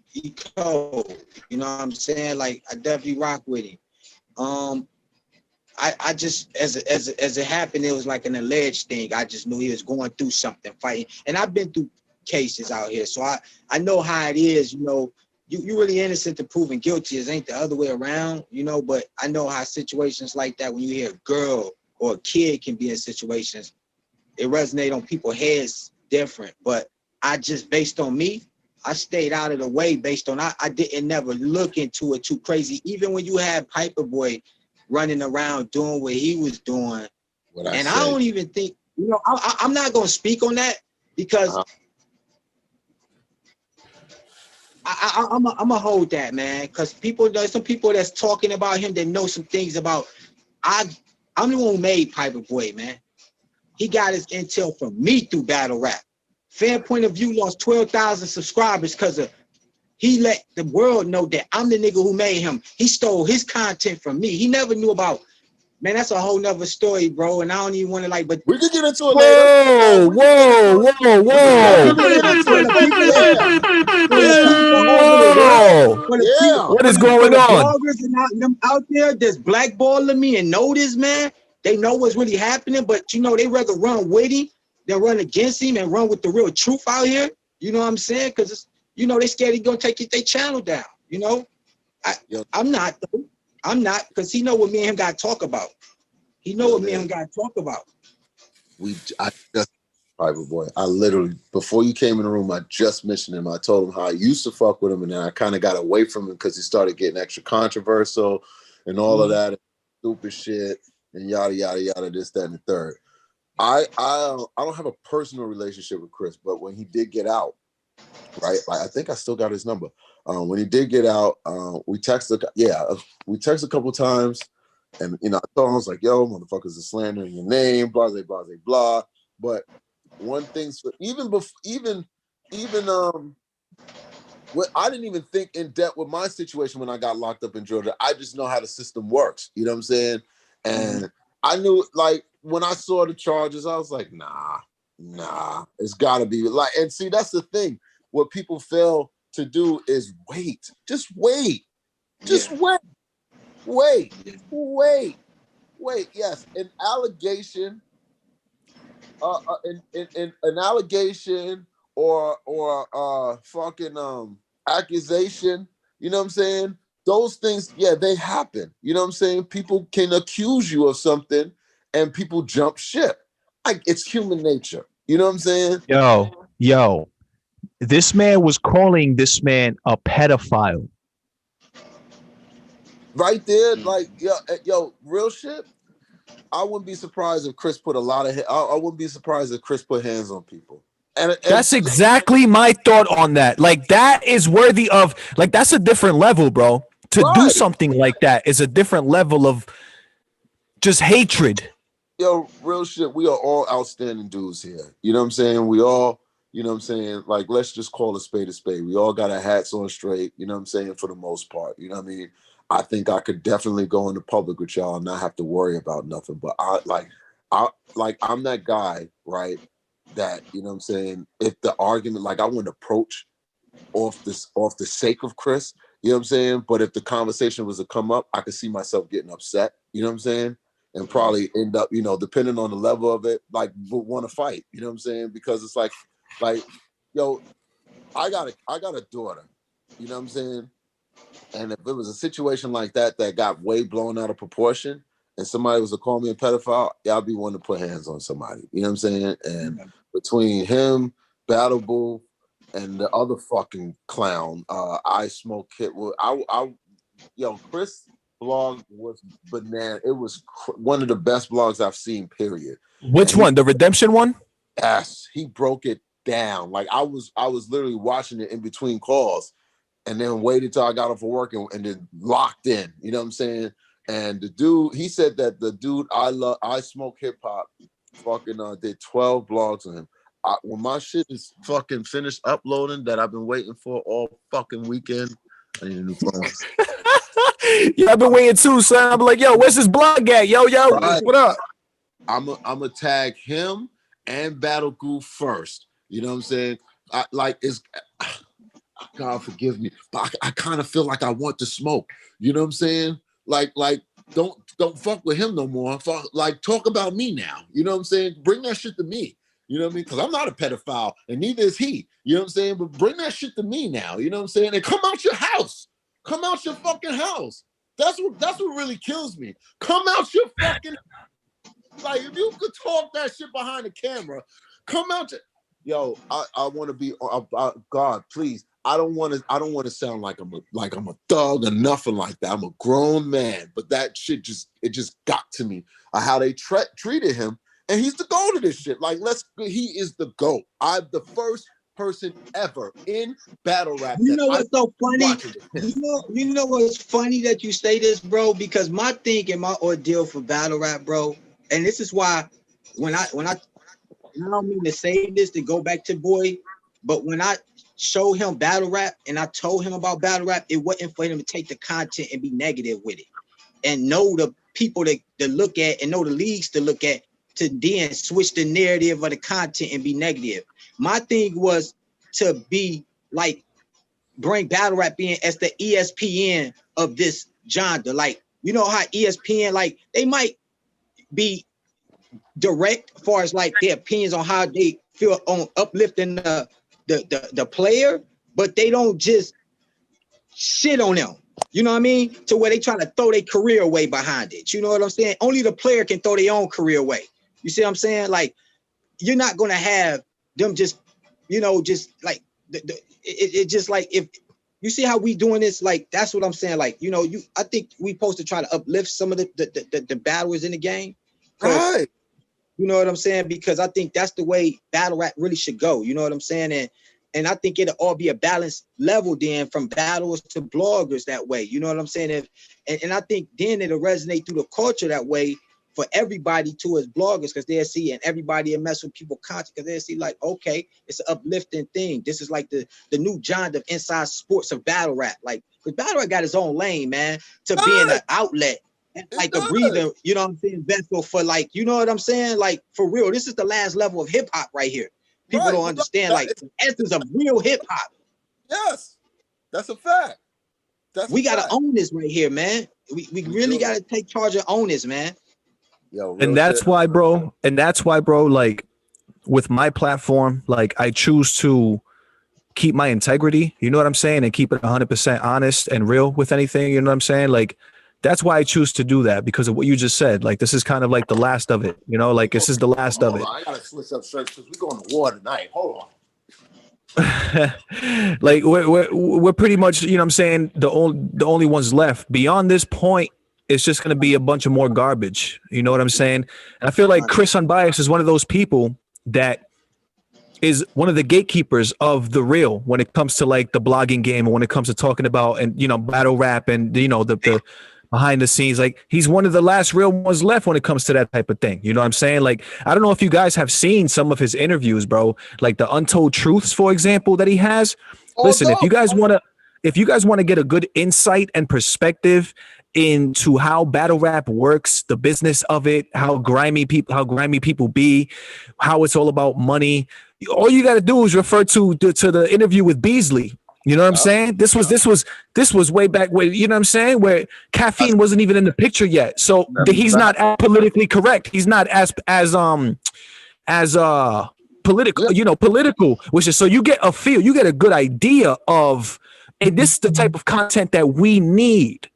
cold. You know what I'm saying? Like, I definitely rock with him. I just, as it happened, it was like an alleged thing. I just knew he was going through something, fighting. And I've been through cases out here, so I know how it is, you know, you really innocent to proven guilty. It ain't the other way around, you know. But I know how situations like that, when you hear a girl or a kid can be in situations, it resonate on people's heads different. But I just, based on me, I stayed out of the way based on, I didn't never look into it too crazy. Even when you had Piper Boy running around doing what he was doing. I don't even think, you know, I'm not going to speak on that because I'm going to hold that, man. Because there's some people that's talking about him that know some things about, I'm the one who made Piper Boy, man. He got his intel from me through battle rap. Fan Point of View lost 12,000 subscribers because he let the world know that I'm the nigga who made him. He stole his content from me. He never knew about, man, that's a whole nother story, bro. And I don't even want to like, but we can get into it later. What is going on? Bloggers and them out there that's blackballing me and know this, man. They know what's really happening, but you know, they rather run with him than run against him and run with the real truth out here. You know what I'm saying? Because, you know, they scared he's going to take their channel down, you know? I'm not, though. I'm not, because he know what me and him got to talk about. He know what me and him got to talk about. I just, Piper Boy, I literally, before you came in the room, I just mentioned him. I told him how I used to fuck with him, and then I kind of got away from him because he started getting extra controversial and all of that stupid shit and yada, yada, yada, this, that, and the third. I don't have a personal relationship with Chris, but when he did get out, right? Like, I think I still got his number. When he did get out, we texted a couple times, and you know, I told him, I was like, "Yo, motherfuckers are slandering your name, blah, blah, blah, blah." But one thing, what I didn't even think in depth with my situation when I got locked up in Georgia. I just know how the system works. You know what I'm saying? And I knew, like, when I saw the charges, I was like, nah, it's got to be like. And see, that's the thing. What people fail to do is wait. Just wait. Wait. Yes, an allegation. An allegation or fucking accusation, you know what I'm saying? Those things, yeah, they happen. You know what I'm saying? People can accuse you of something and people jump ship. It's human nature. You know what I'm saying? Yo, this man was calling this man a pedophile. Right there, like, yo, real shit. I wouldn't be surprised if Chris put I wouldn't be surprised if Chris put hands on people. And that's exactly my thought on that. Like, that is worthy of, like, that's a different level, bro. To do something like that is a different level of just hatred. Yo, real shit. We are all outstanding dudes here. You know what I'm saying? We all, you know what I'm saying? Like, let's just call a spade a spade. We all got our hats on straight, you know what I'm saying? For the most part, you know what I mean? I think I could definitely go into public with y'all and not have to worry about nothing. But I'm that guy, right? That, you know what I'm saying? If the argument, like, I wouldn't approach off the sake of Chris, you know what I'm saying? But if the conversation was to come up, I could see myself getting upset, you know what I'm saying? And probably end up, you know, depending on the level of it, like, want to fight, you know what I'm saying? Because it's like, yo, I got a daughter, you know what I'm saying? And if it was a situation like that got way blown out of proportion and somebody was to call me a pedophile, yeah, I'd be one to put hands on somebody. You know what I'm saying? And between him, Battle Bull, and the other fucking clown, I Smoke Kit, Chris' blog was banana. It was one of the best blogs I've seen, period. Which one? The Redemption one? Yes, he broke it down. Like, I was literally watching it in between calls and then waited till I got off of work and then locked in. You know what I'm saying? And the dude, he said that the dude I Smoke Hip Hop fucking did 12 blogs on him. When my shit is fucking finished uploading that I've been waiting for all fucking weekend, I need a new phone. Yeah, I've been waiting too, son. I'm like, yo, where's this blog at? Yo, right. What up? I'm a tag him and Battle Goof first. You know what I'm saying? God forgive me, but I kind of feel like I want to smoke. You know what I'm saying? Like don't fuck with him no more. Talk about me now. You know what I'm saying? Bring that shit to me. You know what I mean? Because I'm not a pedophile, and neither is he. You know what I'm saying? But bring that shit to me now. You know what I'm saying? And come out your house. Come out your fucking house. That's what really kills me. Come out your fucking, like, if you could talk that shit behind the camera, come out. Yo, I want to be. God, please. I don't want to sound like I'm a thug or nothing like that. I'm a grown man, but that shit just got to me. How they treated him, and he's the GOAT of this shit. Like, he is the GOAT. I'm the first person ever in battle rap. You know what's so funny? You know what's funny that you say this, bro? Because my thing and my ordeal for battle rap, bro, and this is why when I don't mean to say this to go back to Boy, but when I showed him battle rap and I told him about battle rap, it wasn't for him to take the content and be negative with it and know the people to look at and know the leagues to look at to then switch the narrative of the content and be negative. My thing was to be like, bring battle rap in as the ESPN of this genre. Like, you know how ESPN, like, they might be direct as far as like their opinions on how they feel on uplifting the player, but they don't just shit on them. You know what I mean? To where they trying to throw their career away behind it. You know what I'm saying? Only the player can throw their own career away. You see what I'm saying? Like, you're not gonna have them just, you know, just like it just like, if you see how we doing this, like, that's what I'm saying. Like, you know, I think we supposed to try to uplift some of the battlers in the game. Right. You know what I'm saying? Because I think that's the way battle rap really should go. You know what I'm saying? And I think it'll all be a balanced level then, from battlers to bloggers that way. You know what I'm saying? And I think then it'll resonate through the culture that way for everybody towards bloggers, because they'll see, and everybody will mess with people content, because they'll see like, okay, it's an uplifting thing. This is like the new genre of inside sports of battle rap. Like, because battle rap got its own lane, man, to being an outlet. Like a breather, you know what I'm saying, vessel for, like, you know what I'm saying? Like, for real, this is the last level of hip hop right here. People don't understand, like, the essence of real hip hop. Yes, that's a fact. We gotta own this right here, man. We really gotta take charge and own this, man. Yo, and that's why, bro. Like, with my platform, like, I choose to keep my integrity. You know what I'm saying, and keep it 100% honest and real with anything. You know what I'm saying, like. That's why I choose to do that, because of what you just said. Like, this is kind of like the last of it, you know, like, this is the last of it. I gotta switch up shirts because we're going to war tonight. Hold on. Like, we're pretty much, you know what I'm saying, the only ones left. Beyond this point, it's just going to be a bunch of more garbage. You know what I'm saying? And I feel like Chris Unbias is one of those people that is one of the gatekeepers of the real when it comes to, like, the blogging game, and when it comes to talking about, and, you know, battle rap, and, you know, the behind the scenes. Like, he's one of the last real ones left when it comes to that type of thing. You know what I'm saying? Like, I don't know if you guys have seen some of his interviews, bro, like the Untold Truths, for example, that he has. Listen, if you guys want to get a good insight and perspective into how battle rap works, the business of it, how grimy people be, how it's all about money, all you got to do is refer to the interview with Beasley. You know what I'm saying? This was way back where, you know what I'm saying, where caffeine wasn't even in the picture yet. So he's not as politically correct. He's not as political, you know, political, which is, so you get a good idea of, hey, this is the type of content that we need.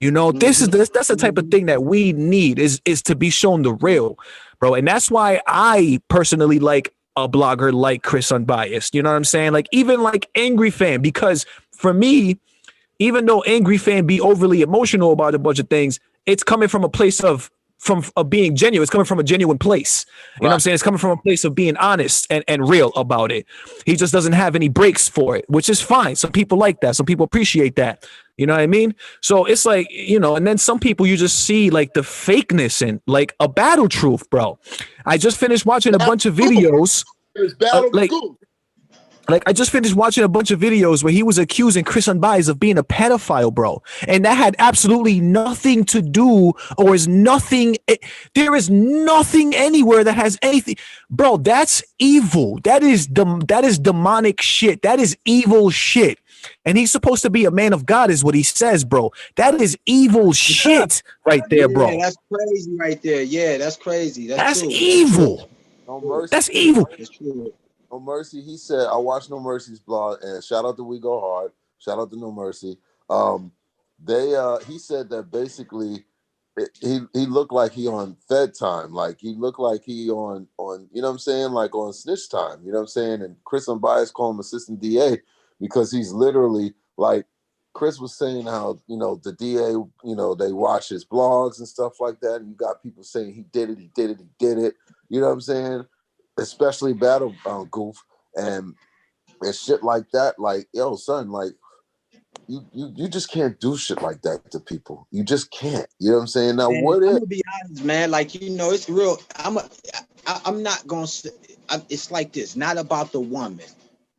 You know, that's the type of thing that we need is to be shown the real, bro. And that's why I personally like a blogger like Chris Unbiased. You know what I'm saying? Like, even like Angry Fan, because for me, even though Angry Fan be overly emotional about a bunch of things, it's coming from a place of being genuine. It's coming from a genuine place. You know what I'm saying? It's coming from a place of being honest and real about it. He just doesn't have any breaks for it, which is fine. Some people like that. Some people appreciate that. You know what I mean? So it's like, you know, and then some people you just see like the fakeness in, like a Battle Truth, bro. I just finished watching a bunch of videos. Like, I just finished watching a bunch of videos where he was accusing Chris Unbias of being a pedophile, bro. And that had absolutely nothing to do, or is nothing. There is nothing anywhere that has anything. Bro, that's evil. That is demonic shit. That is evil shit. And he's supposed to be a man of God, is what he says, bro. That is evil shit right there, bro. Yeah, that's crazy right there. Yeah, that's crazy. That's evil. No Mercy. That's evil. It's true. No Mercy. He said, I watched No Mercy's blog, and shout out to We Go Hard. Shout out to No Mercy. He said that basically he looked like he on Fed time, like he looked like he on you know what I'm saying, like on snitch time, you know what I'm saying. And Chris Unbias called him assistant DA because he's literally like Chris was saying how, you know, the DA, you know, they watch his blogs and stuff like that, and you got people saying he did it, you know what I'm saying, especially Battle Goof and shit like that. Like, yo, son, like you just can't do shit like that to people. You just can't. You know what I'm saying? Now, Man, what I'm if? gonna be honest, man. Like, you know, it's real. I'm not gonna say. It's like this. Not about the woman.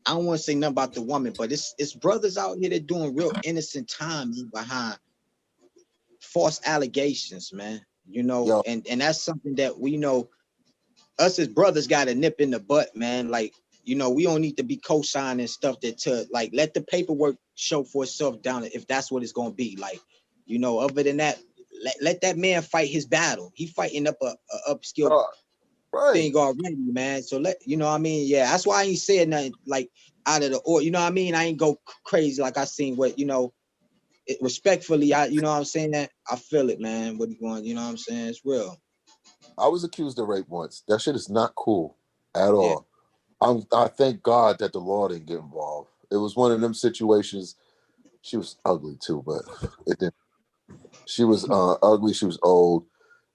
I don't want to say nothing about the woman, but it's brothers out here that doing real innocent time behind false allegations, man. You know, Yo. and that's something that we know. Us as brothers got a nip in the butt, man. Like, you know, we don't need to be co-signing stuff that to like let the paperwork show for itself down if that's what it's gonna be. Like, you know, other than that, let that man fight his battle. He fighting up a upskill Right. thing already, man. So you know what I mean? Yeah, that's why I ain't saying nothing like out of the or you know what I mean? I ain't go crazy like I seen what, you know, respectfully, you know what I'm saying? That I feel it, man. What you going, you know what I'm saying? It's real. I was accused of rape once. That shit is not cool at all. I thank God that the law didn't get involved. It was one of them situations. She was ugly too, but it didn't. She was ugly. She was old,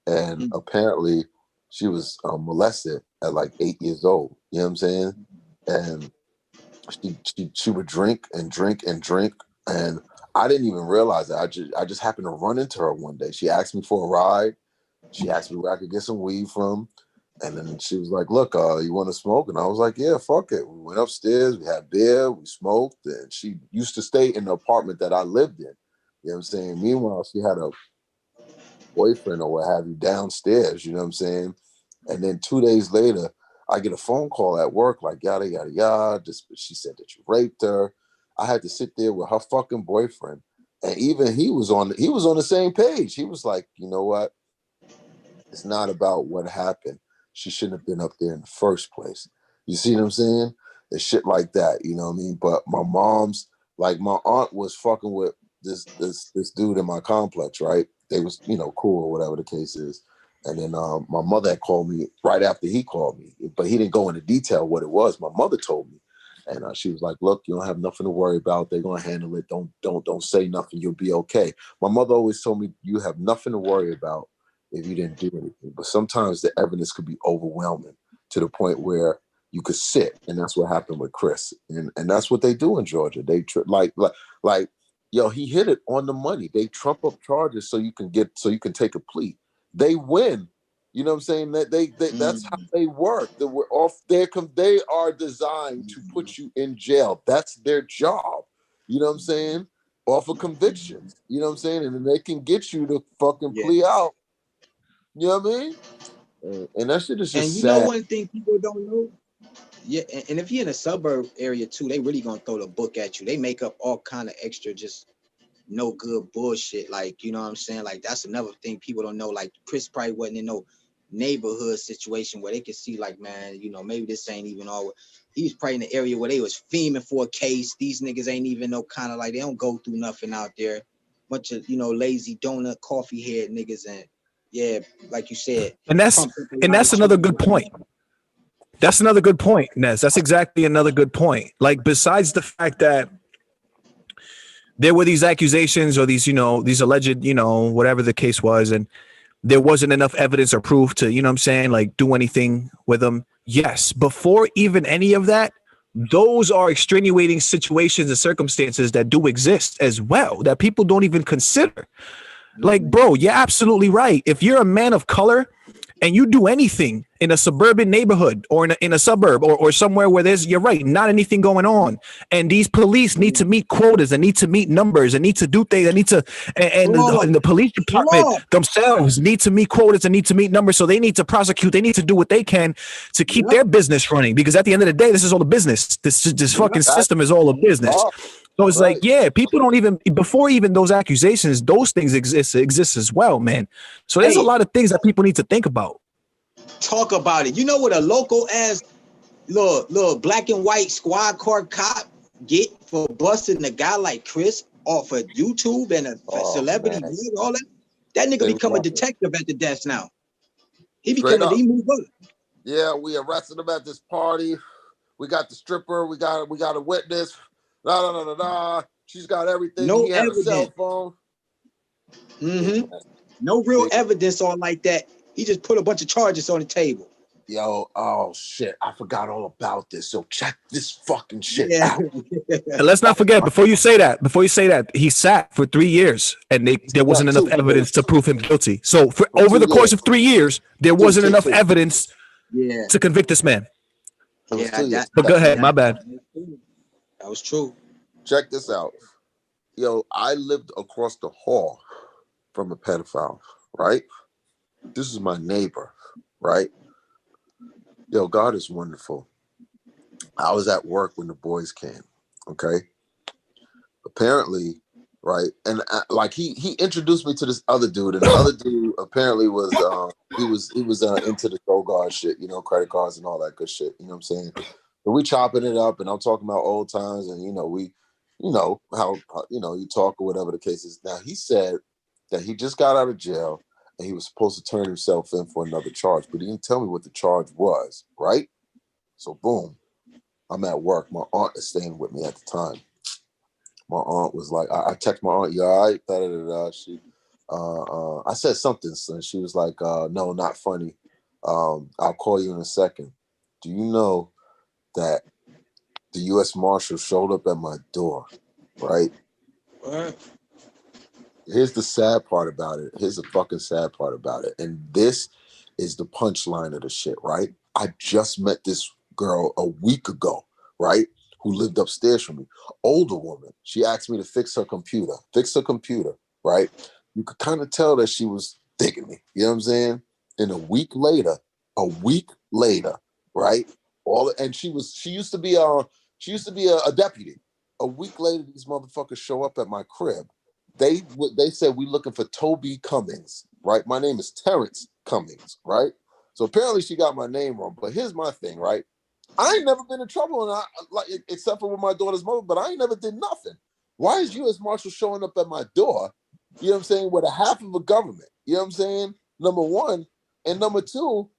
and apparently she was molested at like 8 years old. You know what I'm saying? And she would drink and drink and drink, and I didn't even realize it. I just happened to run into her one day. She asked me for a ride. She asked me where I could get some weed from. And then she was like, look, you want to smoke? And I was like, yeah, fuck it. We went upstairs, we had beer, we smoked, and she used to stay in the apartment that I lived in. You know what I'm saying? Meanwhile, she had a boyfriend or what have you downstairs, you know what I'm saying? And then 2 days later, I get a phone call at work, like, yada, yada, yada. She said that you raped her. I had to sit there with her fucking boyfriend. And even he was on the same page. He was like, you know what? It's not about what happened. She shouldn't have been up there in the first place. You see what I'm saying? And shit like that, you know what I mean? But my aunt was fucking with this dude in my complex, right? They was, you know, cool or whatever the case is. And then my mother had called me right after he called me, but he didn't go into detail what it was. My mother told me, and she was like, "Look, you don't have nothing to worry about. They're gonna handle it. Don't say nothing. You'll be okay." My mother always told me, "You have nothing to worry about if you didn't do anything." But sometimes the evidence could be overwhelming to the point where you could sit, and that's what happened with Chris, and that's what they do in Georgia. They like, yo, he hit it on the money. They trump up charges so you can take a plea. They win. You know what I'm saying? That that's how they work. They are designed to put you in jail. That's their job. You know what I'm saying? Off of convictions. You know what I'm saying? And then they can get you to fucking plea out. You know what I mean? And that shit is just and you sad. know one thing people don't know? Yeah, and if you're in a suburb area too, they really gonna throw the book at you. They make up all kind of extra just no good bullshit. Like, you know what I'm saying? Like, that's another thing people don't know. Like, Chris probably wasn't in no neighborhood situation where they could see, like, man, you know, maybe this ain't even all. He was probably in the area where they was fiending for a case. These niggas ain't even no kind of like, they don't go through nothing out there. Bunch of, you know, lazy donut coffee head niggas, and yeah, like you said. And that's another good point. That's another good point, Nez. That's exactly another good point. Like, besides the fact that there were these accusations or these, you know, these alleged, you know, whatever the case was, and there wasn't enough evidence or proof to, you know what I'm saying, like do anything with them. Yes, before even any of that, those are extenuating situations and circumstances that do exist as well that people don't even consider. Like, bro, you're absolutely right. If you're a man of color and you do anything in a suburban neighborhood or in a suburb or somewhere where you're right, not anything going on, and these police need to meet quotas and need to meet numbers and need to do things and need to, and the police department themselves need to meet quotas and need to meet numbers, so they need to prosecute, they need to do what they can to keep their business running, because at the end of the day, this is all the business. This fucking system is all a business. So it's like, yeah, people don't even, before even those accusations, those things exist as well, man. So there's a lot of things that people need to think about. Talk about it. You know what a local ass little black and white squad car cop get for busting a guy like Chris off of YouTube and a celebrity vlog, all that? That nigga They become a love it. detective at the desk now. He Straight became up. he moved up. Yeah, we arrested him at this party. We got the stripper. We got a witness. She's got everything. No He had a cell evidence. phone. Mm-hmm. No real evidence on like that. He just put a bunch of charges on the table. Yo, oh shit, I forgot all about this. So check this fucking shit Yeah. out. And let's not forget, before you say that, he sat for 3 years and there wasn't enough evidence to prove him guilty. So for over the course of 3 years, there wasn't enough evidence to convict this man. Yeah, But go ahead, my bad. That was true. Check this out. Yo, I lived across the hall from a pedophile, right? This is my neighbor, right? Yo, God is wonderful. I was at work when the boys came, okay? Apparently, right? And like he introduced me to this other dude, and the other dude apparently was he was into the go guard shit, you know, credit cards and all that good shit. You know what I'm saying? But we chopping it up, and I'm talking about old times, and you know how you talk or whatever the case is. Now he said that he just got out of jail and he was supposed to turn himself in for another charge, but he didn't tell me what the charge was, right? So boom, I'm at work. My aunt is staying with me at the time. My aunt was like, I text my aunt, you all right? She, I said something, and she was like, no, not funny. I'll call you in a second. Do you know that the U.S. Marshal showed up at my door, right? What? Here's the sad part about it. Here's the fucking sad part about it. And this is the punchline of the shit, right? I just met this girl a week ago, right? Who lived upstairs from me. Older woman. She asked me to fix her computer, right? You could kind of tell that she was digging me. You know what I'm saying? And a week later, right? She used to be a deputy. A week later, these motherfuckers show up at my crib. They said, we looking for Toby Cummings, right? My name is Terrence Cummings, right? So apparently she got my name wrong. But here's my thing, right? I ain't never been in trouble, and except for with my daughter's mother, but I ain't never did nothing. Why is U.S. Marshal showing up at my door, you know what I'm saying, with a half of a government? You know what I'm saying? Number one. And number two,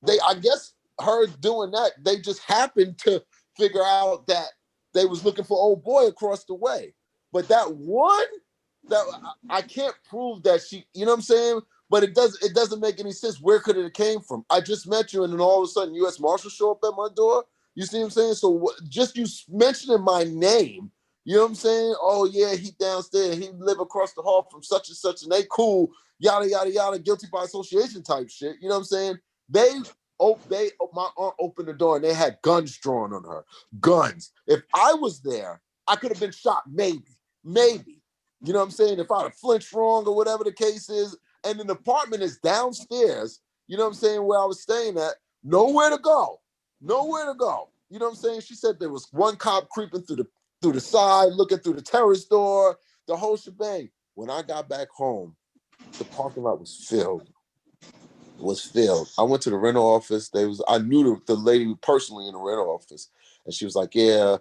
I guess her doing that, they just happened to figure out that they was looking for old boy across the way. But that one, that I can't prove that she, you know what I'm saying? But it doesn't make any sense. Where could it have came from? I just met you, and then all of a sudden, U.S. Marshal show up at my door. You see what I'm saying? So just you mentioning my name, you know what I'm saying? Oh yeah, he downstairs. He live across the hall from such and such, and they cool. Yada yada yada. Guilty by association type shit. You know what I'm saying? My aunt opened the door, and they had guns drawn on her. Guns. If I was there, I could have been shot. Maybe. You know what I'm saying? If I'd have flinched wrong or whatever the case is, and the apartment is downstairs, you know what I'm saying, where I was staying at, nowhere to go. You know what I'm saying? She said there was one cop creeping through the side, looking through the terrace door, the whole shebang. When I got back home, the parking lot was filled. I went to the rental office. I knew the lady personally in the rental office, and she was like, yeah,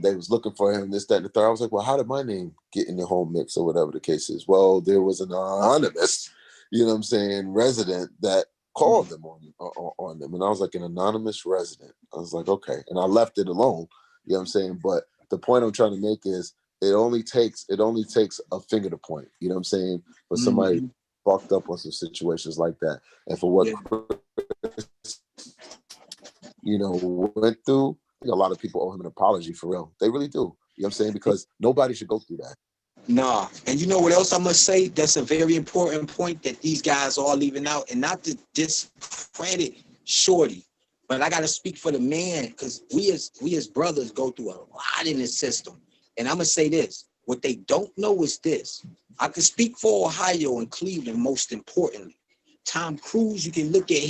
they was looking for him, this, that, and the third. I was like, well, how did my name get in the whole mix or whatever the case is? Well, there was an anonymous, you know what I'm saying, resident that called them on them. And I was like, an anonymous resident. I was like, okay. And I left it alone, you know what I'm saying? But the point I'm trying to make is it only takes a finger to point, you know what I'm saying, for somebody fucked up on some situations like that. And for what Chris, went through, I think a lot of people owe him an apology for real. They really do. You know what I'm saying? Because nobody should go through that. Nah. And you know what else I must say? That's a very important point that these guys are leaving out. And not to discredit Shorty, but I got to speak for the man, because we as brothers go through a lot in this system. And I'm going to say this. What they don't know is this. I can speak for Ohio and Cleveland, most importantly. Tom Cruise, you can look at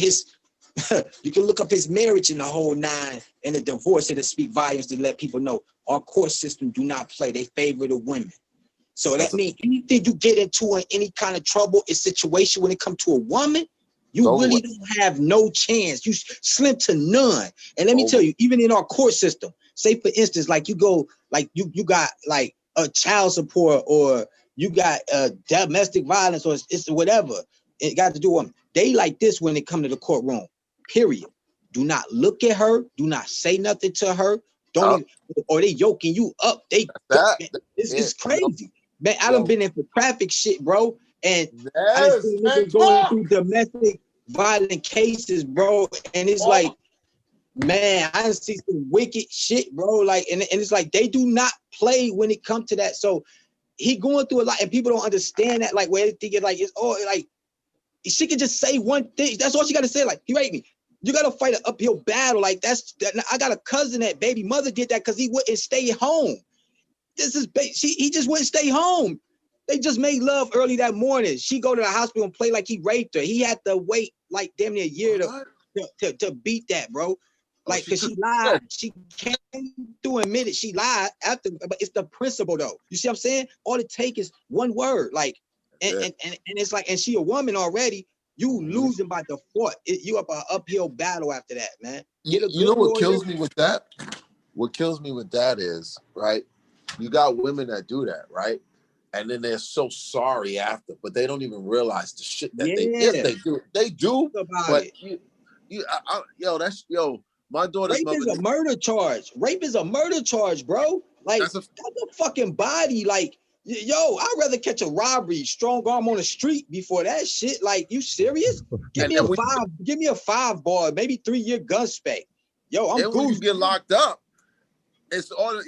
you can look up his marriage in the whole nine and the divorce, and to speak volumes to let people know our court system do not play. They favor the women. So that means anything you get into in any kind of trouble or situation when it comes to a woman, You over really with. don't have no chance. You slim to none. And let me tell you, even in our court system, say for instance, like you go, like you got like a child support, or you got domestic violence, or it's whatever. It got to do with them. They like this when they come to the courtroom. Period. Do not look at her. Do not say nothing to her. Don't even, or they yoking you up. It's crazy. Man, I done been in for traffic shit, bro. And I done seen niggas going through domestic violent cases, bro. And it's like, man, I done see some wicked shit, bro. Like, and it's like they do not play when it comes to that. So he going through a lot, and people don't understand that. Like, where they think it like it's all like she could just say one thing. That's all she got to say. Like, he raped me. You got to fight an uphill battle. Like, I got a cousin that baby mother did that because he wouldn't stay home. He just wouldn't stay home. They just made love early that morning. She go to the hospital and play like he raped her. He had to wait like damn near a year to beat that, bro. Like, because she lied. She came through and admitted she lied after, but it's the principle though. You see what I'm saying? All it takes is one word. Like, and it's like, and she a woman already. You losing by default. You up an uphill battle after that, man. You know what kills me with that? What kills me with that is, right? You got women that do that, right? And then they're so sorry after, but they don't even realize the shit that they do. They do, but my daughter's rape is a murder charge. Rape is a murder charge, bro. Like, that's a fucking body. Like, yo, I'd rather catch a robbery, strong arm on the street before that shit. Like, you serious? Give me a 5 ball, maybe 3-year gun spec. Yo, I'm when you get locked up, it's all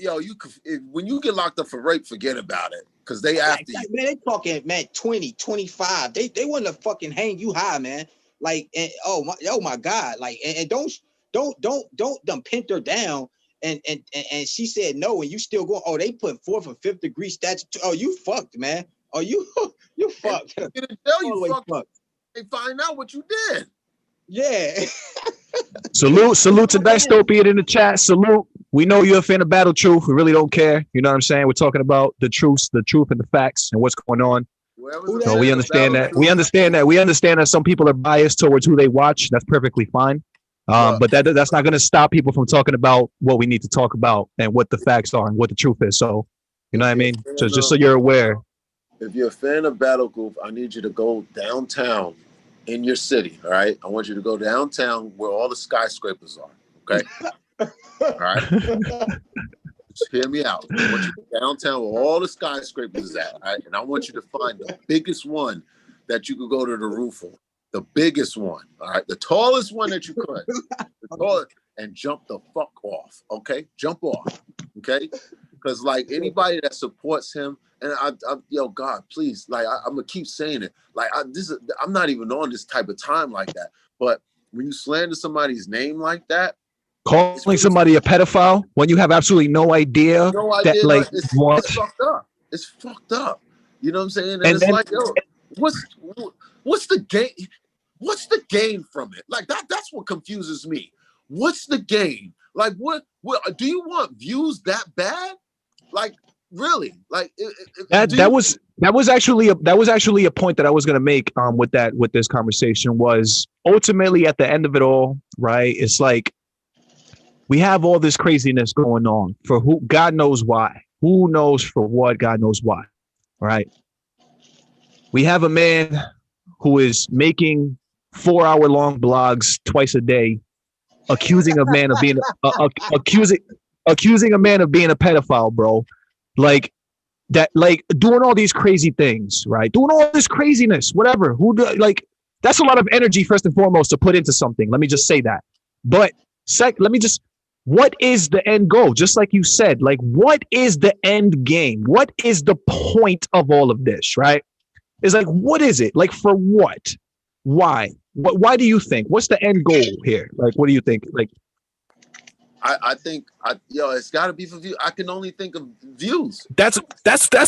when you get locked up for rape, forget about it. Because they after you. Man, they talking, man, 20, 25. They want to fucking hang you high, man. Like, and oh my God. Like, and don't pin her down. And she said no, and you still going, oh, they put 4th and 5th degree statute. Oh, you fucked, man. Oh, you fucked. You fucked. They find out what you did. Yeah. Salute to Dystopian in the chat. Salute. We know you're a fan of Battle Truth. We really don't care. You know what I'm saying? We're talking about the truth and the facts and what's going on. So we understand that. We understand that some people are biased towards who they watch. That's perfectly fine. But that's not going to stop people from talking about what we need to talk about and what the facts are and what the truth is. So, you know what I mean? So just so you're aware. If you're a fan of Battle Group, I need you to go downtown in your city, all right? I want you to go downtown where all the skyscrapers are, okay? All right? Just hear me out. I want you to go downtown where all the skyscrapers is at, all right? And I want you to find the biggest one that you could go to the roof on. The biggest one, all right? The tallest one that you could. And jump the fuck off, okay? Jump off, okay? Because, like, anybody that supports him, and God, please, like, I'm gonna keep saying it. Like, I'm not even on this type of time like that. But when you slander somebody's name like that, calling somebody a pedophile when you have absolutely no idea that, like, it's fucked up. It's fucked up. You know what I'm saying? And it's then, like, yo, what's the gain? What's the gain from it? Like, that's what confuses me. What's the gain? Like, what do you want views that bad? Like, really? Like, that was actually a point that I was gonna make with this conversation. Was ultimately at the end of it all, right? It's like we have all this craziness going on for who God knows why. Who knows for what? God knows why. Right? We have a man who is making 4-hour-long blogs twice a day, accusing a man of being accusing a man of being a pedophile, bro. Like that, like doing all these crazy things, right? Doing all this craziness, whatever. That's a lot of energy, first and foremost, to put into something. Let me just say that. But what is the end goal? Just like you said, like, what is the end game? What is the point of all of this, right? It's like, what is it? Like, for what? Why? Why do you think? What's the end goal here? Like, what do you think? Like, I think it's got to be for views. I can only think of views. That's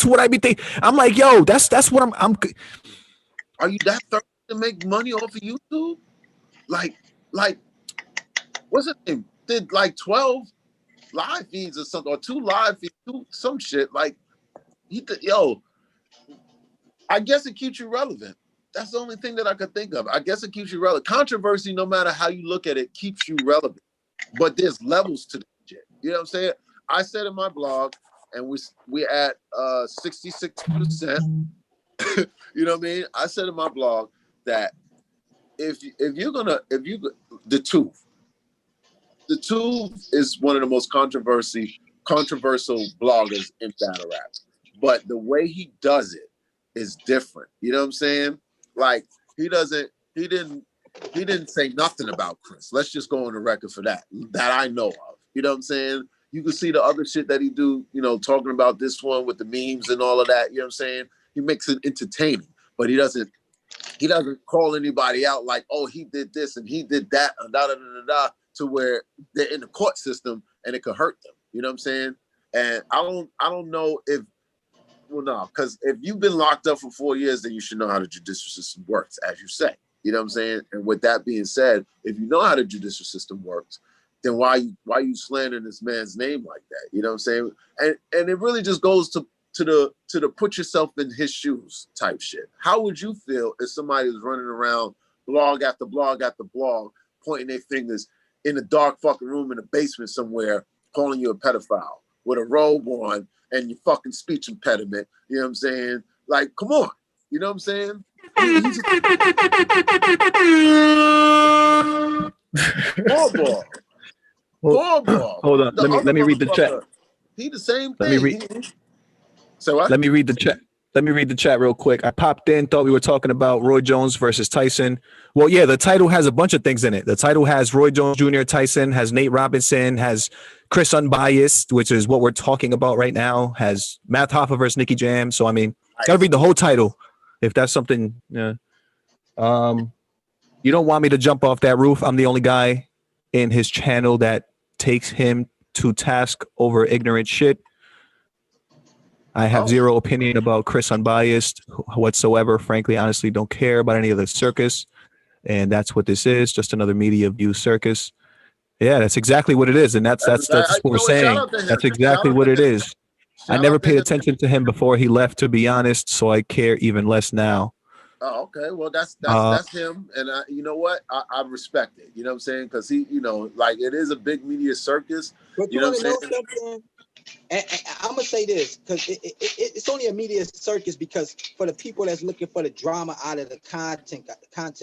what I be thinking. I'm like, yo, that's what I'm. Are you that thirsty to make money off of YouTube? Like, what's it name? Did like 12 live feeds or something, or 2 live feeds, some shit. Like, I guess it keeps you relevant. That's the only thing that I could think of. I guess it keeps you relevant. Controversy, no matter how you look at it, keeps you relevant. But there's levels to the shit. You know what I'm saying? I said in my blog, and we at 66%. You know what I mean? I said in my blog that the Tooth is one of the most controversial bloggers in battle rap. But the way he does it is different. You know what I'm saying? Like he didn't say nothing about Chris. Let's just go on the record for that I know of. You know what I'm saying? You can see the other shit that he do, you know, talking about this one with the memes and all of that. You know what I'm saying? He makes it entertaining, but he doesn't call anybody out like, oh, he did this and he did that and to where they're in the court system and it could hurt them. You know what I'm saying? And I don't know if, well, no, because if you've been locked up for 4 years, then you should know how the judicial system works, as you say. You know what I'm saying? And with that being said, if you know how the judicial system works, then why you slandering this man's name like that? You know what I'm saying? And it really just goes to the put yourself in his shoes type shit. How would you feel if somebody was running around blog after blog after blog, pointing their fingers in a dark fucking room in a basement somewhere, calling you a pedophile with a robe on and your fucking speech impediment? You know what I'm saying? Like, come on. You know what I'm saying? Ball. Hold on. Let me read the chat. He the same thing. So what? Let me read the chat. Let me read the chat real quick. I popped in, thought we were talking about Roy Jones versus Tyson. Well, yeah, the title has a bunch of things in it. The title has Roy Jones Jr., Tyson, has Nate Robinson, has Chris Unbiased, which is what we're talking about right now, has Math Hoffa versus Nicky Jam. So, I mean, gotta read the whole title if that's something. Yeah. You don't want me to jump off that roof. I'm the only guy in his channel that takes him to task over ignorant shit. I have zero opinion about Chris Unbiased whatsoever. Frankly, honestly, don't care about any of the circus. And that's what this is, just another media view circus. Yeah, that's exactly what it is. And that's what we're saying. That's exactly what it is. I never paid attention to him before he left, to be honest, so I care even less now. Oh, okay. Well, that's him, and you know what? I respect it. You know what I'm saying? Because he, you know, like it is a big media circus. But you know what I'm saying? And I'm gonna say this because it's only a media circus because for the people that's looking for the drama out of the content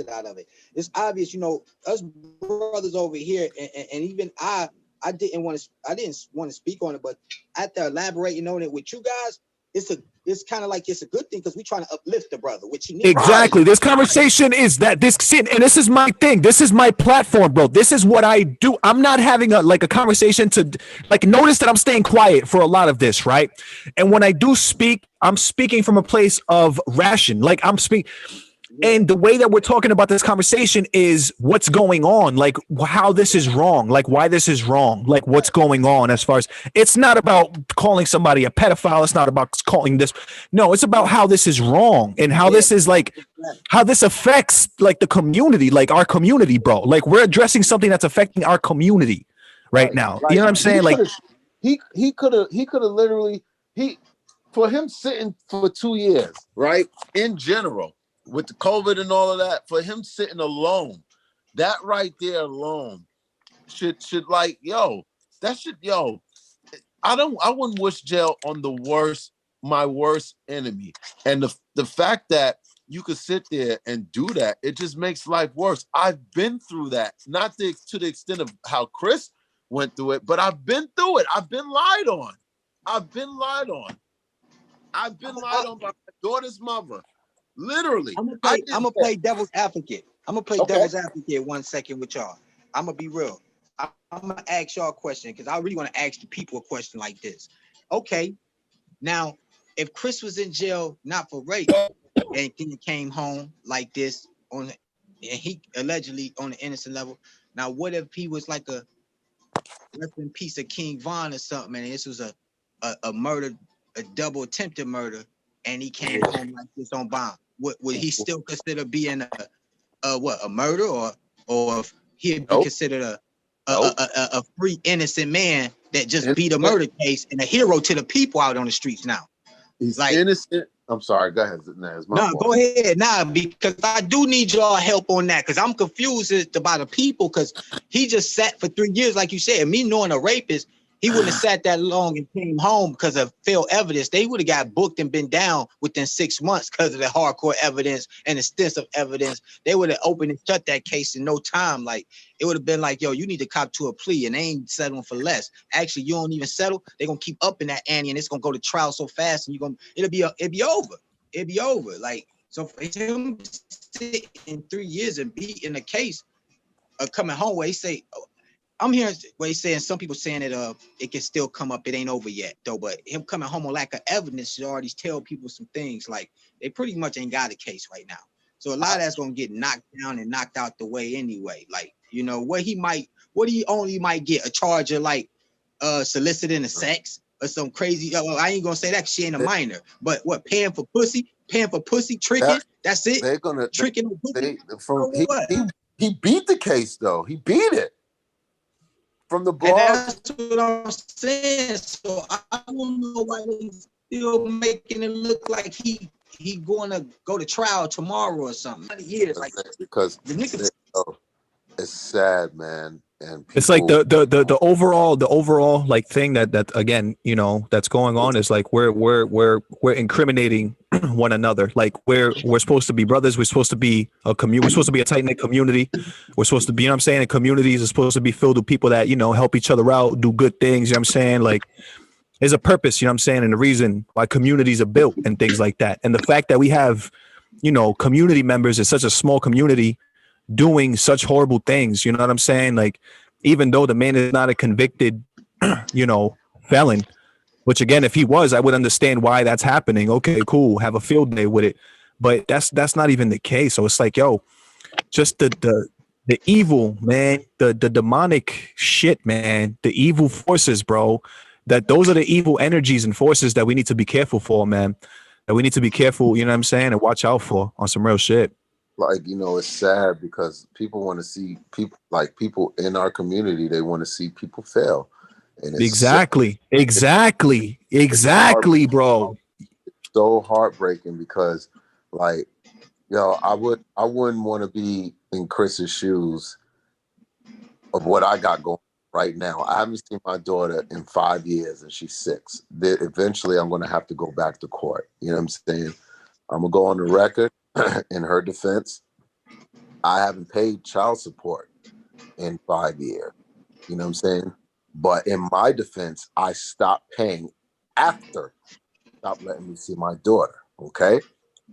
out of it, it's obvious. You know, us brothers over here, and even I didn't want to speak on it, but after elaborating on it with you guys, it's kind of like it's a good thing because we're trying to uplift the brother, which he needs. Exactly. This conversation is that this and this is my thing. This is my platform, bro. This is what I do. I'm not having a conversation to like notice that I'm staying quiet for a lot of this, right? And when I do speak, I'm speaking from a place of ration. Like I'm speaking. And the way that we're talking about this conversation is what's going on, like how this is wrong, like why this is wrong, like what's going on as far as it's not about calling somebody a pedophile. It's not about calling this. No, it's about how this is wrong and how this is like how this affects like the community, like our community, bro. Like we're addressing something that's affecting our community right now. You know what I'm saying? Like he could have literally for him sitting for 2 years, right? In general. With the COVID and all of that, for him sitting alone, that right there alone should like, yo, that should, yo, I wouldn't wish jail on my worst enemy. And the fact that you could sit there and do that, it just makes life worse. I've been through that, not to the extent of how Chris went through it, but I've been through it. I've been lied on. I've been lied on by my daughter's mother. Literally. I'm gonna play devil's advocate. I'm gonna play devil's advocate 1 second with y'all. I'm gonna be real. I'm gonna ask y'all a question because I really want to ask the people a question like this. Okay, now if Chris was in jail not for rape and he came home like this and he allegedly on the innocent level, now what if he was like a rest in peace of King Von or something, and this was a murder, a double attempted murder, and he came home like this on bond? Would he still consider being a murder, or he'd be considered a free innocent man that just beat a murder case and a hero to the people out on the streets now? He's like innocent I'm sorry. Go ahead. Nah, it's my No, fault. go ahead. Nah, because I do need y'all help on that. Because I'm confused as to by the people. Because he just sat for 3 years, like you said. And me knowing a rapist, he wouldn't have sat that long and came home because of failed evidence. They would have got booked and been down within 6 months because of the hardcore evidence and extensive evidence. They would have opened and shut that case in no time. Like it would have been like, yo, you need to cop to a plea, and they ain't settling for less. Actually, you don't even settle. They're gonna keep up in that ante, and it's gonna go to trial so fast, and it'll be over. It'd be over. Like, so for him in 3 years and beating the case, coming home where he say, I'm hearing where he's saying some people saying that it can still come up, it ain't over yet though. But him coming home on lack of evidence should already tell people some things. Like they pretty much ain't got a case right now. So a lot of that's gonna get knocked down and knocked out the way anyway. Like, you know, what he only might get a charge of like soliciting a sex or some crazy. I ain't gonna say that 'cause she ain't a minor, but what, paying for pussy, tricking. That's it. They're gonna Tricking. He beat the case though. He beat it from the And blog. that's what I'm saying. So I don't know why they still making it look like he gonna go to trial tomorrow or something. Years like Because the nigga. it's sad, man. And people, it's like the overall like thing that again, you know, that's going on is like we're incriminating one another. Like we're supposed to be brothers. We're supposed to be a community. We're supposed to be a tight knit community. We're supposed to be, you know what I'm saying, and communities are supposed to be filled with people that, you know, help each other out, do good things. You know what I'm saying? Like there's a purpose, you know what I'm saying, and the reason why communities are built and things like that. And the fact that we have, you know, community members in such a small community doing such horrible things, you know what I'm saying? Like, even though the man is not a convicted, you know, felon, which again, if he was, I would understand why that's happening. Okay, cool, have a field day with it. But that's not even the case. So it's like, yo, just the evil, man, the demonic shit, man, the evil forces, bro. Those are the evil energies and forces that we need to be careful for, man. That we need to be careful, you know what I'm saying, and watch out for on some real shit. like, you know, it's sad because people want to see people in our community. They want to see people fail, and it's Exactly, bro. so heartbreaking because, like, yo, I wouldn't want to be in Chris's shoes of what I got going right now. I haven't seen my daughter in 5 years, and she's 6. Eventually, I'm going to have to go back to court. You know what I'm saying? I'm gonna go on the record in her defense. I haven't paid child support in 5 years. You know what I'm saying? But in my defense, I stopped paying after stop letting me see my daughter. Okay.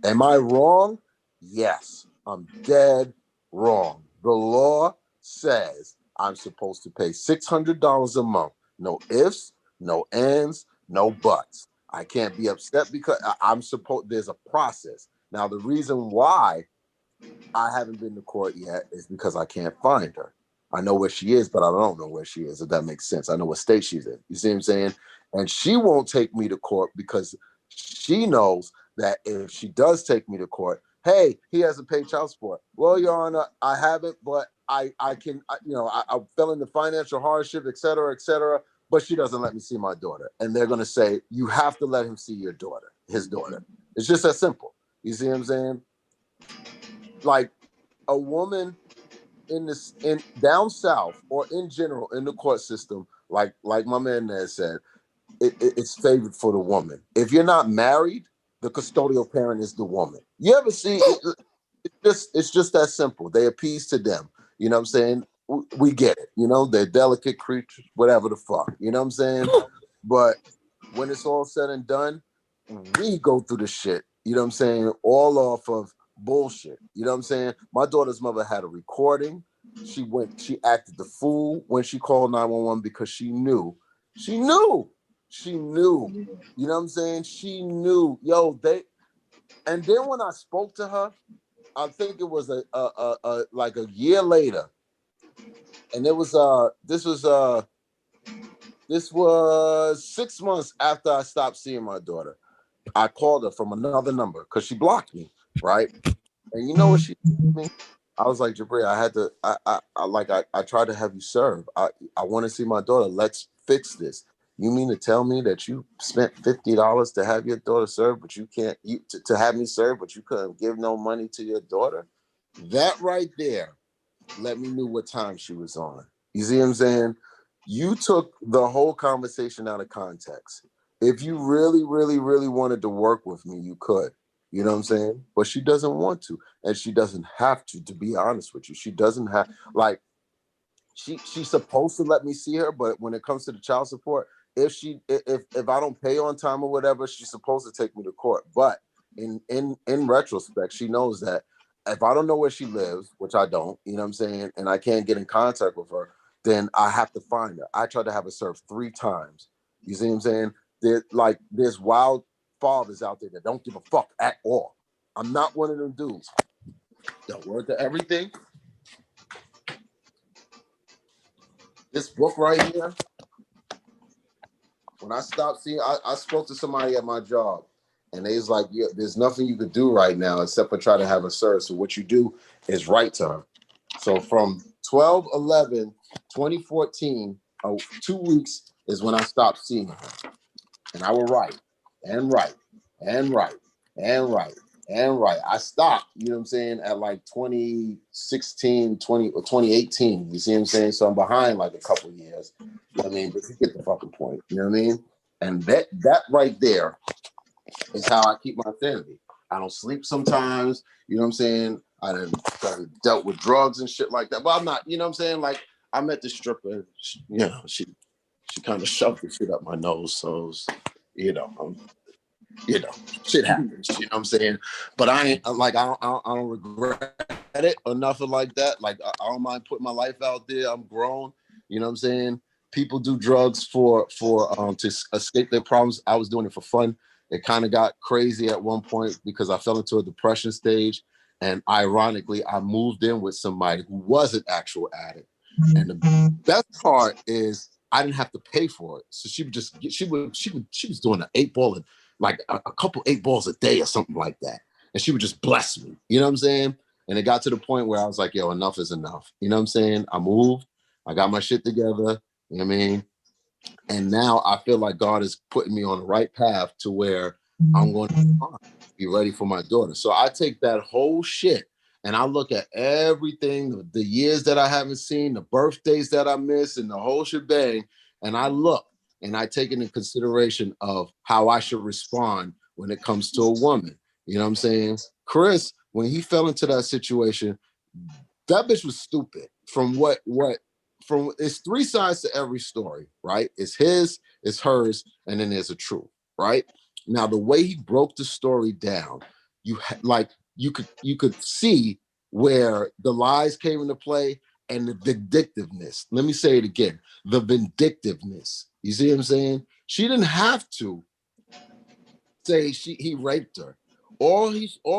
Am I wrong? Yes. I'm dead wrong. The law says I'm supposed to pay $600 a month. No ifs, no ands, no buts. I can't be upset because there's a process. Now, the reason why I haven't been to court yet is because I can't find her. I know where she is, but I don't know where she is, if that makes sense. I know what state she's in. You see what I'm saying? And she won't take me to court because she knows that if she does take me to court, hey, he hasn't paid child support. Well, Your Honor, I haven't, but I fell into financial hardship, et cetera, but she doesn't let me see my daughter. And they're going to say, you have to let him see your daughter, his daughter. It's just that simple. You see what I'm saying? Like a woman in down south or in general in the court system, like my man there said, it's favored for the woman. If you're not married, the custodial parent is the woman. You ever see it's just that simple. They appease to them. You know what I'm saying? We get it. You know, they're delicate creatures, whatever the fuck. You know what I'm saying? But when it's all said and done, we go through the shit. You know what I'm saying? All off of bullshit. You know what I'm saying? My daughter's mother had a recording. She acted the fool when she called 911 because she knew. You know what I'm saying? She knew. And then when I spoke to her, I think it was like a year later, and it was this was 6 months after I stopped seeing my daughter. I called her from another number because she blocked me, right? And you know what she told me? I was like, Jabri, I tried to have you serve. I want to see my daughter. Let's fix this. You mean to tell me that you spent $50 to have your daughter served, but you can't to have me served, but you couldn't give no money to your daughter? That right there let me know what time she was on. You see what I'm saying? You took the whole conversation out of context. If you really, really, really wanted to work with me, you could. You know what I'm saying? But she doesn't want to, and she doesn't have to be honest with you. She doesn't have, like, she's supposed to let me see her, but when it comes to the child support, if I don't pay on time or whatever, she's supposed to take me to court. But in retrospect, she knows that if I don't know where she lives, which I don't, you know what I'm saying, and I can't get in contact with her, then I have to find her. I tried to have her served 3 times. You see what I'm saying? There's wild fathers out there that don't give a fuck at all. I'm not one of them dudes. Don't word to everything. This book right here, when I stopped seeing, I spoke to somebody at my job, and they was like, yeah, there's nothing you could do right now except for try to have her served. So what you do is write to her. So from 12/11/2014, 2 weeks is when I stopped seeing her. And I would write and write and write and write and write. I stopped, you know what I'm saying, at like 2016, 2018. You see what I'm saying? So I'm behind like a couple of years. You know what I mean? But you get the fucking point. You know what I mean? And that right there is how I keep my sanity. I don't sleep sometimes. You know what I'm saying? I done dealt with drugs and shit like that. But I'm not, you know what I'm saying? Like, I met the stripper, you know, she kind of shoved the shit up my nose. So, you know, shit happens, you know what I'm saying? But I don't regret it or nothing like that. Like, I don't mind putting my life out there. I'm grown, you know what I'm saying? People do drugs for to escape their problems. I was doing it for fun. It kind of got crazy at one point because I fell into a depression stage. And ironically, I moved in with somebody who was an actual addict. And the best part is I didn't have to pay for it. So she was doing an 8-ball, like a couple 8 balls a day or something like that. And she would just bless me. You know what I'm saying? And it got to the point where I was like, yo, enough is enough. You know what I'm saying? I moved. I got my shit together. You know what I mean? And now I feel like God is putting me on the right path to where I'm going to be ready for my daughter. So I take that whole shit and I look at everything, the years that I haven't seen, the birthdays that I miss, and the whole shebang. And I look and I take it into consideration of how I should respond when it comes to a woman. You know what I'm saying? Chris, when he fell into that situation, that bitch was stupid. From it's 3 sides to every story, right? It's his, it's hers, and then there's a truth, right? Now, the way he broke the story down, you could see where the lies came into play and the vindictiveness. Let me say it again, the vindictiveness. You see what I'm saying? She didn't have to say he raped her. All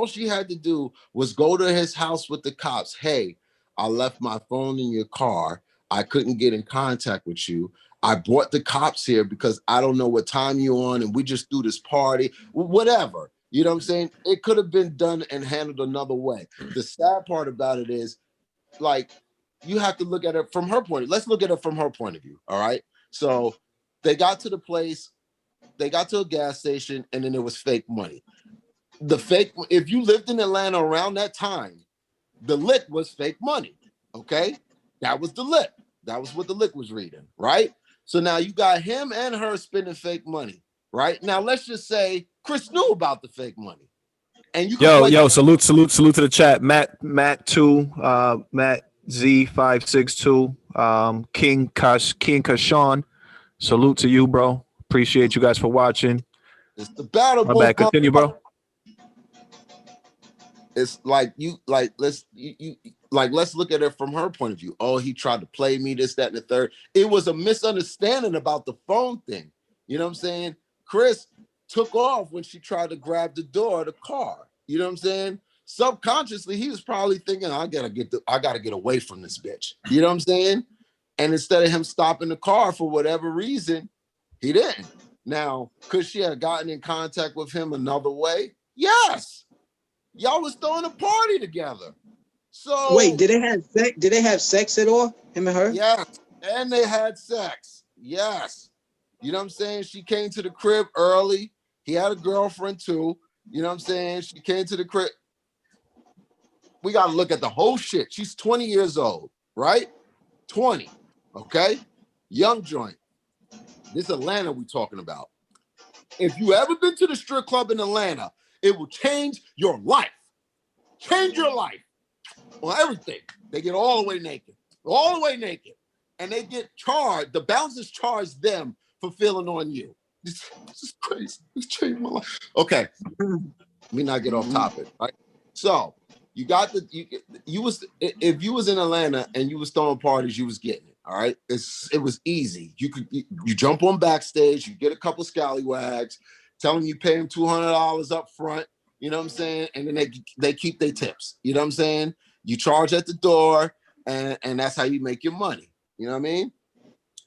she had to do was go to his house with the cops. Hey, I left my phone in your car. I couldn't get in contact with you. I brought the cops here because I don't know what time you're on, and we just threw this party, whatever. You know what I'm saying? It could have been done and handled another way. The sad part about it is, like, you have to look at it from her point of view. Let's look at it from her point of view, all right? So they got to the place, they got to a gas station, and then it was fake money. If you lived in Atlanta around that time, the lick was fake money, okay? That was the lick. That was what the lick was reading, right? So now you got him and her spending fake money, right? Now let's just say Chris knew about the fake money. And you Yo, salute to the chat. Matt Z562, King Kashawn. Salute to you, bro. Appreciate you guys for watching. It's the battle. My bad. Continue, bro. It's like let's look at it from her point of view. Oh, he tried to play me, this, that, and the third. It was a misunderstanding about the phone thing. You know what I'm saying? Chris took off when she tried to grab the door of the car. You know what I'm saying? Subconsciously, he was probably thinking, I gotta get away from this bitch. You know what I'm saying? And instead of him stopping the car for whatever reason, he didn't. Now, could she have gotten in contact with him another way? Yes. Y'all was throwing a party together. So wait, did they have sex? Did they have sex at all? Him and her? Yes, and they had sex. Yes. You know what I'm saying? She came to the crib early. He had a girlfriend too. You know what I'm saying? She came to the crib. We got to look at the whole shit. She's 20 years old, right? 20, okay? Young joint. This Atlanta we talking about. If you ever been to the strip club in Atlanta, it will change your life. Change your life on everything. They get all the way naked. All the way naked. And they get charged. The bouncers charge them for feeling on you. This is crazy. It's changed my life. Okay. Let me not get off topic, right? So you got you was if you was in Atlanta and you was throwing parties, you was getting it. All right. It was easy. You jump on backstage, you get a couple scallywags, tell them you pay them $200 up front, you know what I'm saying? And then they keep their tips. You know what I'm saying? You charge at the door, and that's how you make your money. You know what I mean?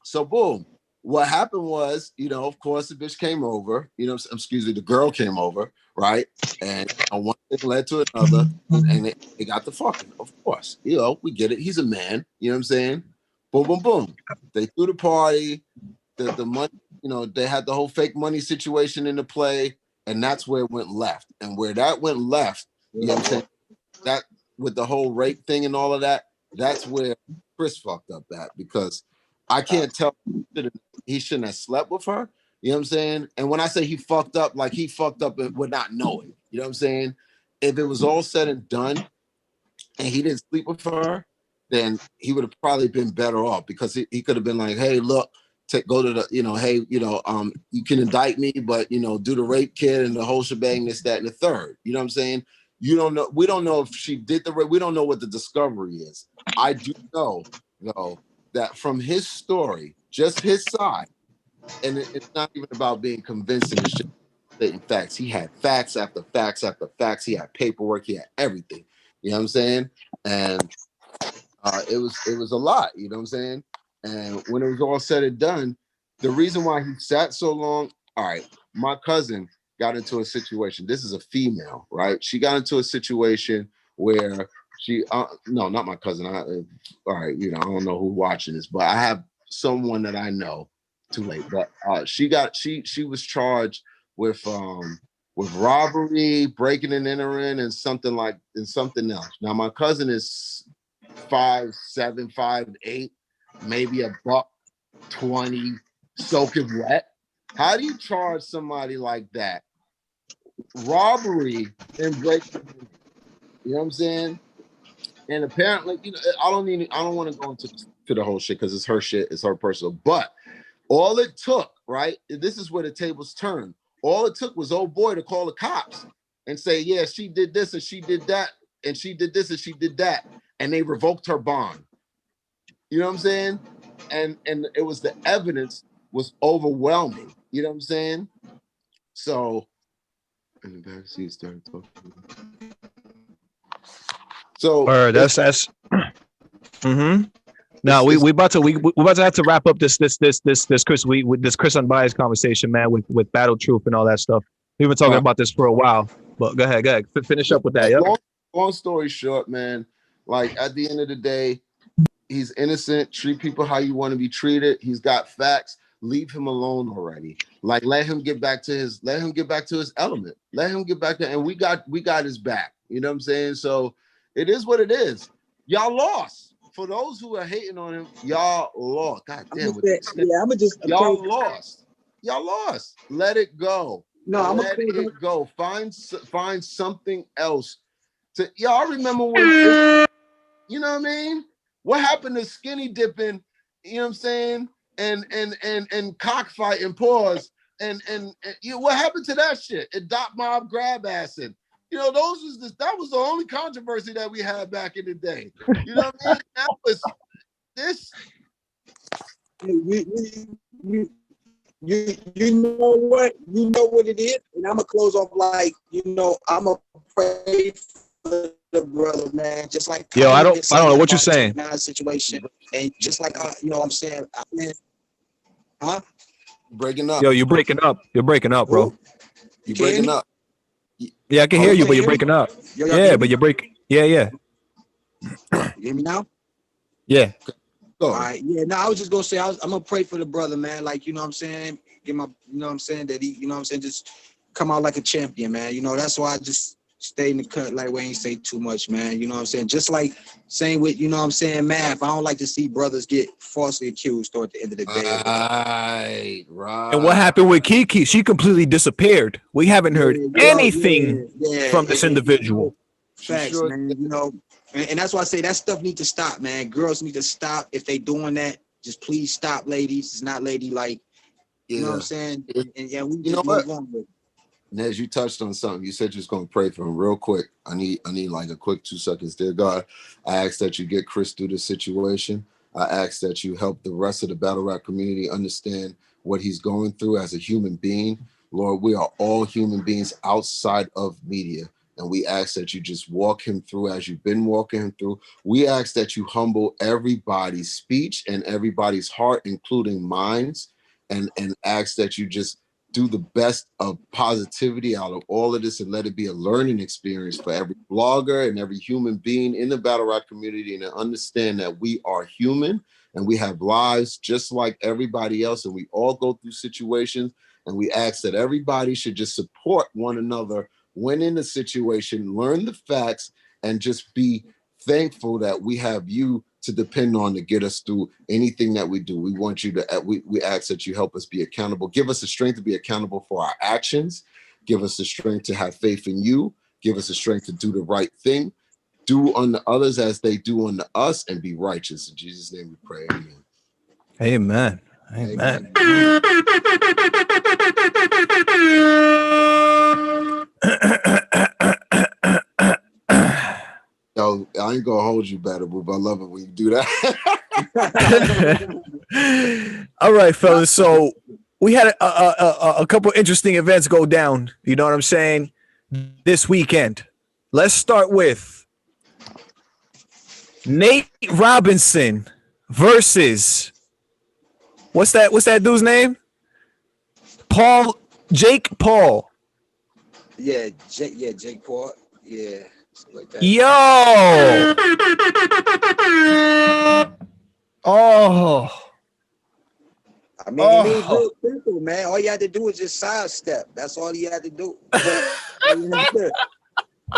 So boom. What happened was, you know, of course, the bitch came over, you know, excuse me, the girl came over, right? And one thing led to another, and they got the fucking, of course. You know, we get it. He's a man, you know what I'm saying? Boom, boom, boom. They threw the party, the money, you know, they had the whole fake money situation into play, and that's where it went left. And where that went left, you know what I'm saying? That with the whole rape thing and all of that, that's where Chris fucked up at, because I can't tell he shouldn't have slept with her. You know what I'm saying? And when I say he fucked up, like he fucked up with not knowing. You know what I'm saying? If it was all said and done and he didn't sleep with her, then he would have probably been better off, because he could have been like, hey, look, go to the, you know, hey, you know, you can indict me, but, you know, do the rape kit and the whole shebang, this, that, and the third. You know what I'm saying? You don't know. We don't know if she did the rape. We don't know what the discovery is. I do know, though, that from his story, just his side, and it's not even about being convincing, it's just stating facts. He had facts after facts after facts. He had paperwork. He had everything. You know what I'm saying? And it was a lot. You know what I'm saying? And when it was all said and done, the reason why he sat so long. All right, my cousin got into a situation. This is a female, right? She got into a situation where she, no, not my cousin. All right, you know, I don't know who's watching this, but I have someone that I know. Too late, but she was charged with robbery, breaking and entering, and something else. Now my cousin is 5'7", 5'8", maybe $120, soaking wet. How do you charge somebody like that? Robbery and breaking. You know what I'm saying? And apparently, you know, I don't want to go into the whole shit, because it's her shit, it's her personal. But all it took, right? This is where the tables turn. All it took was old boy to call the cops and say, yeah, she did this and she did that, and she did this and she did that, and they revoked her bond. You know what I'm saying? And it was, the evidence was overwhelming. You know what I'm saying? So in the backseat started talking. So That's mm-hmm. Now we about to have to wrap up this Chris Chris Unbiased conversation, man, with Battle Truth and all that stuff. We've been talking about this for a while, but go ahead, finish up with that. Yep. Long story short, man, like at the end of the day, he's innocent. Treat people how you want to be treated. He's got facts. Leave him alone already. Like, let him get back to his element. Let him get back to, and we got his back. You know what I'm saying? So it is what it is. Y'all lost. For those who are hating on him, y'all lost. God damn. Y'all lost. Y'all lost. Let it go. No, let it go. Find something else. Y'all remember when? You know what I mean? What happened to skinny dipping? You know what I'm saying? And cockfighting, pause. And you know, what happened to that shit? And dot mob grab assing. You know, that was the only controversy that we had back in the day. You know what I mean? That was this. You know what? You know what it is? And I'm going to close off like, you know, I'm going to pray for the brother, man. Just like, yo, I don't know what you're saying. Situation. And just like, you know what I'm saying? Huh? Breaking up. Yo, you're breaking up. You're breaking up, bro. You breaking up. Yeah, I can hear you, but you're breaking up. Yeah, but you're breaking. Yeah. You hear me now? Yeah. Go. All right, yeah. No, I was just gonna say I'm gonna pray for the brother, man. Like, you know what I'm saying? Get my, you know what I'm saying, that he, you know what I'm saying, just come out like a champion, man. You know, that's why I just stay in the cut, like we ain't say too much, man. You know what I'm saying? Just like same with, you know what I'm saying, math. I don't like to see brothers get falsely accused or at the end of the day. Right. And what happened with Kiki? She completely disappeared. We haven't heard anything from this individual. Facts, sure man. You know, and that's why I say that stuff need to stop, man. Girls need to stop. If they doing that, just please stop, ladies. It's not ladylike. You know what I'm saying? And yeah, we just move on with it. Nez, you touched on something. You said you was going to pray for him real quick. I need like a quick 2 seconds. Dear God, I ask that you get Chris through this situation. I ask that you help the rest of the battle rap community understand what he's going through as a human being. Lord, we are all human beings outside of media. And we ask that you just walk him through as you've been walking him through. We ask that you humble everybody's speech and everybody's heart, including minds, and ask that you just do the best of positivity out of all of this and let it be a learning experience for every blogger and every human being in the battle rap community, and to understand that we are human and we have lives just like everybody else, and we all go through situations, and we ask that everybody should just support one another when in the situation, learn the facts, and just be thankful that we have you to depend on to get us through anything that we do. We want you to, we ask that you help us be accountable. Give us the strength to be accountable for our actions. Give us the strength to have faith in you. Give us the strength to do the right thing. Do unto others as they do unto us, and be righteous. In Jesus' name we pray. Amen. Amen. Yo, I ain't gonna hold you, Better Boob. I love it when you do that. All right, fellas. So we had a couple interesting events go down. You know what I'm saying? This weekend. Let's start with Nate Robinson versus what's that dude's name? Jake Paul. Yeah, Jake Paul. Yeah. Like that. Yo. Oh. I mean, it was real simple, man. All you had to do was just sidestep. That's all you had to do.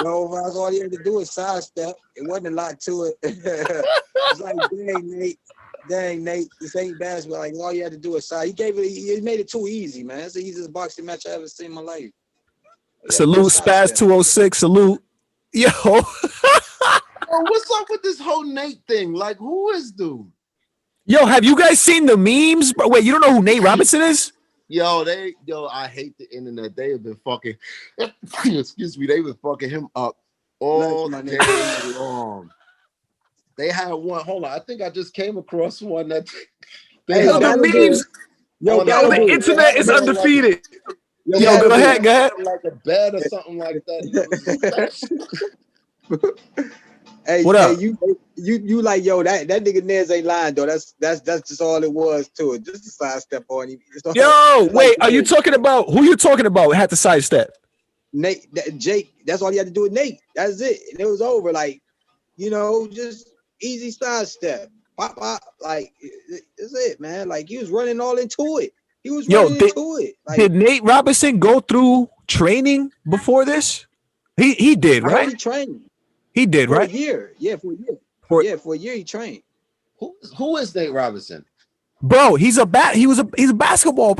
No, that's all you had to do is sidestep. It wasn't a lot to it. It's like, dang, Nate, this ain't basketball. Like, all you had to do is side. He made it too easy, man. It's the easiest boxing match I ever seen in my life. Salute Spaz 206. Salute. Yo. What's up with this whole Nate thing? Like, who is dude? Yo, have you guys seen the memes? Wait, you don't know who Nate Robinson is? Yo, I hate the internet. They have been fucking, excuse me, they've been fucking him up all day long. They had one, hold on, I think I just came across one that the memes. The internet is undefeated. Yo, go ahead. Like a bed or something like that. Hey, what up? You like, yo, that nigga Nez ain't lying though. That's just all it was to it. Just a sidestep on him. Yo, wait, are you talking about who you talking about? Had to sidestep. Nate, Jake. That's all you had to do with Nate. That's it. And it was over. Like, you know, just easy sidestep. Pop, like it's it, man. Like he was running all into it. He was running into it. Like, did Nate Robinson go through training before this? He did, right? He trained. He did, for right? A year. Yeah, for a year. For a year he trained. Who is Nate Robinson? Bro, he's a basketball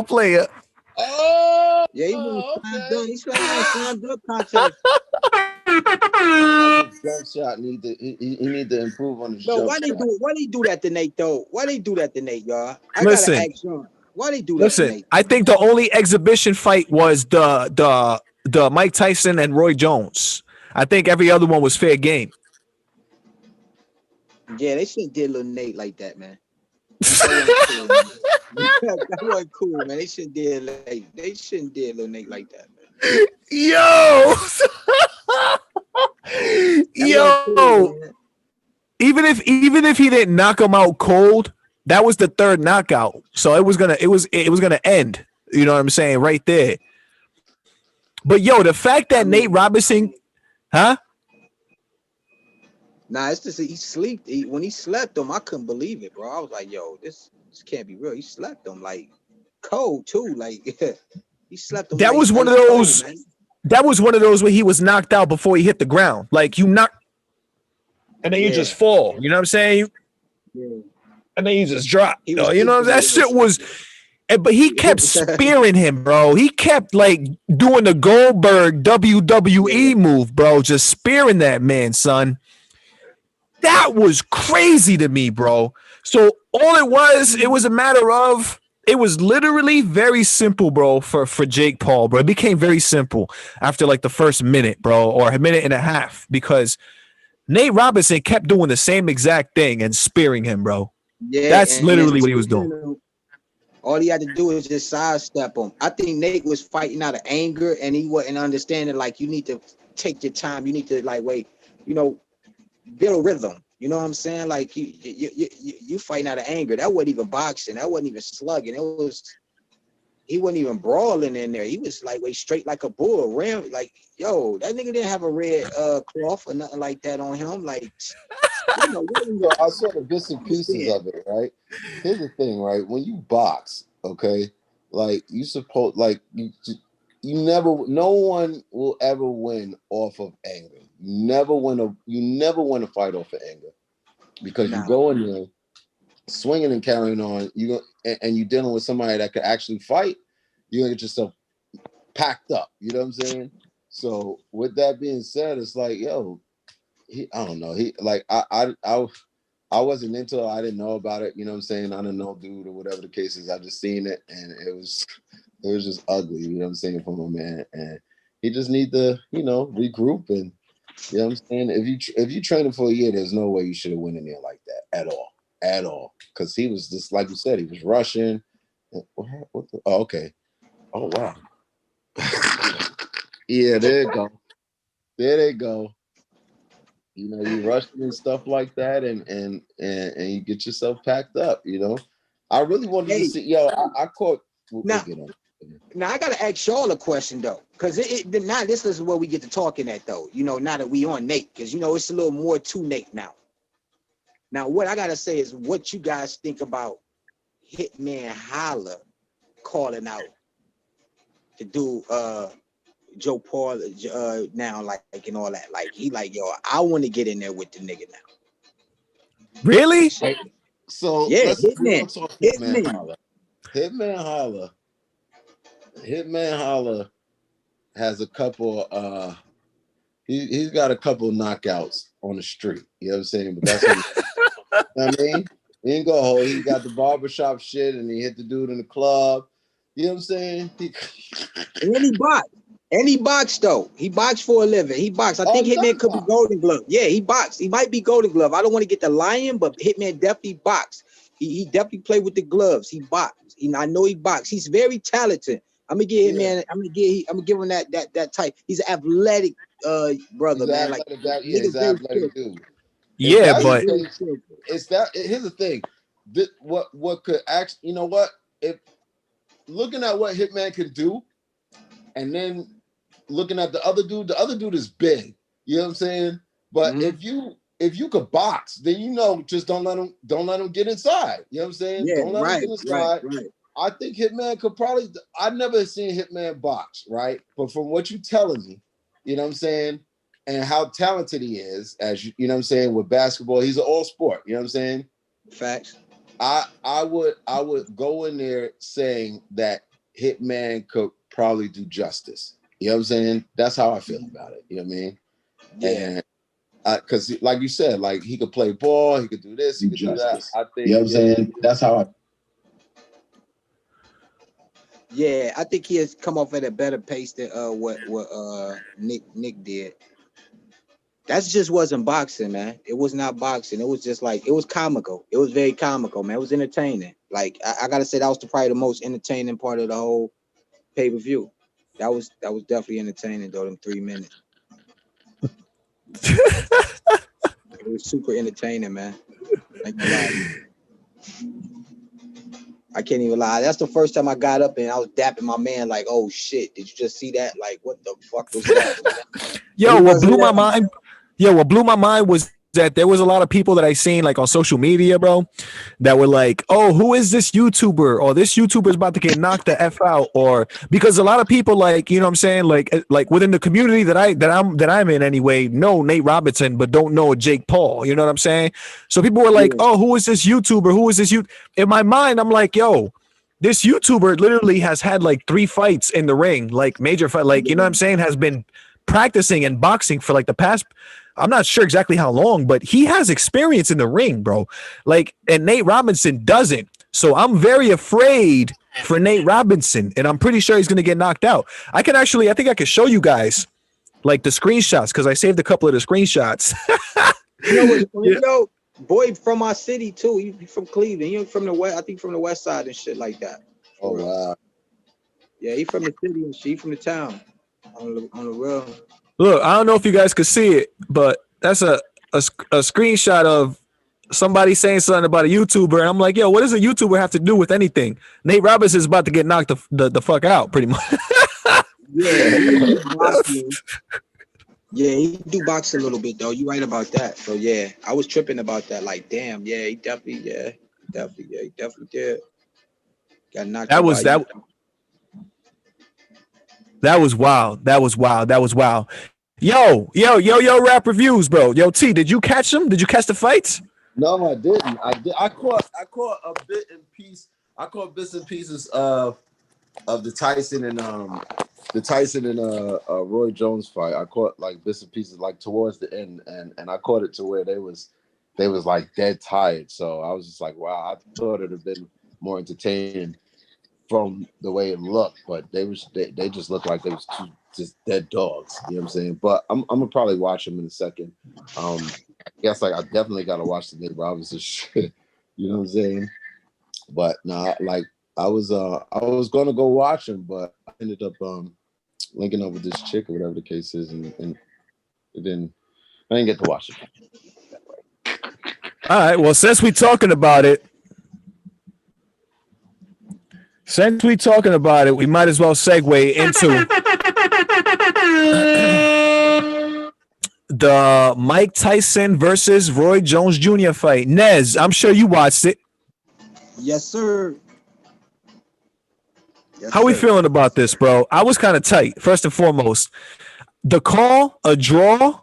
player. Oh, yeah, he was He's slam dunk contest. Jump shot he need to improve on his jump shot. Why they do that to Nate though? Why they do that to Nate, y'all? I gotta ask Sean. Why they do that to Nate? I think the only exhibition fight was the Mike Tyson and Roy Jones. I think every other one was fair game. Yeah, they shouldn't did little Nate like that, man. That wasn't cool, man. They shouldn't did little Nate like that, man. Yo, cool, even if he didn't knock him out cold, that was the third knockout. So it was gonna end. You know what I'm saying, right there. But yo, the fact that Nate Robinson, huh? Nah, it's just he slept. When he slept him, I couldn't believe it, bro. I was like, yo, this can't be real. He slept him like cold too. Like he slept him That like was one of ice cold, those. man. That was one of those where he was knocked out before he hit the ground. Like you knock, and then you just fall. You know what I'm saying? And then you just drop. He was You know that shit was. But he kept spearing him, bro. He kept like doing the Goldberg WWE move, bro. Just spearing that man, son. That was crazy to me, bro. So all it was a matter of, it was literally very simple, bro, for Jake Paul, bro. It became very simple after like the first minute, bro, or a minute and a half, because Nate Robinson kept doing the same exact thing and spearing him, bro. Yeah, that's literally what he was doing. All he had to do is just sidestep him. I think Nate was fighting out of anger, and he wasn't understanding, like, you need to take your time. You need to, like, wait, build a rhythm. You know what I'm saying? Like, you fighting out of anger. That wasn't even boxing. That wasn't even slugging. He wasn't even brawling in there. He was, like, straight like a bull. Ram, like, yo, that nigga didn't have a red cloth or nothing like that on him. Like, I saw the bits and pieces of it, right? Here's the thing, right? When you box, okay, like you suppose, like you never, no one will ever win off of anger. You never win a fight off of anger, because you go in there swinging and carrying on. And you're dealing with somebody that could actually fight. You're gonna get yourself packed up. You know what I'm saying? So with that being said, it's like, yo. I don't know. I wasn't into it. I didn't know about it. You know what I'm saying? I didn't know dude or whatever the case is. I just seen it, and it was just ugly. You know what I'm saying, from a man, and he just need to regroup, and you know what I'm saying. If you training for a year, there's no way you should have went in there like that at all. Because he was just, like you said, he was rushing. Okay. Oh wow. Yeah, there they go. You rush and stuff like that, and you get yourself packed up. I really wanted to see. Yo, I caught. Now, I gotta ask y'all a question though, because now this is where we get to talking at though. Now that we on Nate, because it's a little more to Nate now. Now, what I gotta say is, what you guys think about Hitman Holla calling out to do Joe Paul now, like and all that. Like, he like, yo, I want to get in there with the nigga now. Really? So yeah, Hitman Holla. Hitman Holla has a couple. He's got a couple knockouts on the street. You know what I'm saying? But that's what I mean. He ain't go hold. He got the barbershop shit, and he hit the dude in the club. You know what I'm saying? And he boxed though. He boxed for a living. He boxed. I think Hitman could be Golden Glove. Yeah, he boxed. He might be Golden Glove. I don't want to get the lion, but Hitman definitely boxed. He definitely played with the gloves. He boxed. I know he boxed. He's very talented. I'm gonna give Hitman. I'm gonna give him that type. He's an athletic brother, man. Like, he's an athletic dude. Yeah, but it's that. Here's the thing. What could actually, if looking at what Hitman could do, and then looking at the other dude is big. You know what I'm saying? But if you could box, then just don't let him get inside. You know what I'm saying? Yeah, don't let him get inside. Right. I think Hitman could probably. I've never seen Hitman box, right? But from what you're telling me, you know what I'm saying, and how talented he is, as you know what I'm saying, with basketball, he's an all sport. You know what I'm saying? Facts. I would go in there saying that Hitman could probably do justice. You know what I'm saying? That's how I feel about it. You know what I mean? Yeah. And because, like you said, like he could play ball, he could do this, he could do that. I think, you know what I'm saying? That's how I. Yeah, I think he has come off at a better pace than what Nick did. That just wasn't boxing, man. It was not boxing. It was just like, it was comical. It was very comical, man. It was entertaining. Like, I gotta say, that was probably the most entertaining part of the whole pay-per-view. That was definitely entertaining though, them 3 minutes. It was super entertaining, man. I can't even lie. That's the first time I got up and I was dapping my man like, oh shit, did you just see that? Like, what the fuck was that? What blew my mind was that there was a lot of people that I seen like on social media, bro, that were like, "Oh, who is this YouTuber?" or "This YouTuber is about to get knocked the F out," or because a lot of people, like, you know what I'm saying, like within the community that I'm in anyway, know Nate Robinson but don't know Jake Paul. You know what I'm saying? So people were like, "Oh, who is this YouTuber? Who is this you?" In my mind, I'm like, "Yo, this YouTuber literally has had like 3 fights in the ring, like major fight, like, you know what I'm saying, has been practicing and boxing for like the past, I'm not sure exactly how long, but he has experience in the ring, bro. Like, and Nate Robinson doesn't. So I'm very afraid for Nate Robinson, and I'm pretty sure he's going to get knocked out. I think I could show you guys like the screenshots because I saved a couple of the screenshots. You know what's funny, though? Boy from our city too. He from Cleveland. He from the west. I think from the west side and shit like that. Oh wow. Yeah, he from the city and shit. He from the town. On the real. Look, I don't know if you guys could see it, but that's a screenshot of somebody saying something about a YouTuber, and I'm like, yo, what does a YouTuber have to do with anything? Nate Robinson is about to get knocked the fuck out, pretty much. Yeah, he do box a little bit though. You right about that. So yeah, I was tripping about that. Like, damn, yeah, he definitely did. Got knocked out. That was wild. Yo, rap reviews, bro. Yo, T, did you catch them? Did you catch the fights? No, I didn't. I caught a bit in piece. I caught bits and pieces of the Tyson and Roy Jones fight. I caught like bits and pieces like towards the end, and I caught it to where they was like dead tired. So I was just like, wow, I thought it'd have been more entertaining from the way it looked, but they just looked like they was two just dead dogs. You know what I'm saying? But I'm gonna probably watch them in a second. I guess like I definitely gotta watch the Nate Robinson shit. You know what I'm saying? But nah, like I was gonna go watch him, but I ended up linking up with this chick or whatever the case is, and I didn't get to watch it. All right. Well, since we're talking about it, we might as well segue into the Mike Tyson versus Roy Jones Jr. fight. Nez, I'm sure you watched it. Yes, sir. How we feeling about this, bro? I was kind of tight. First and foremost, the call, a draw,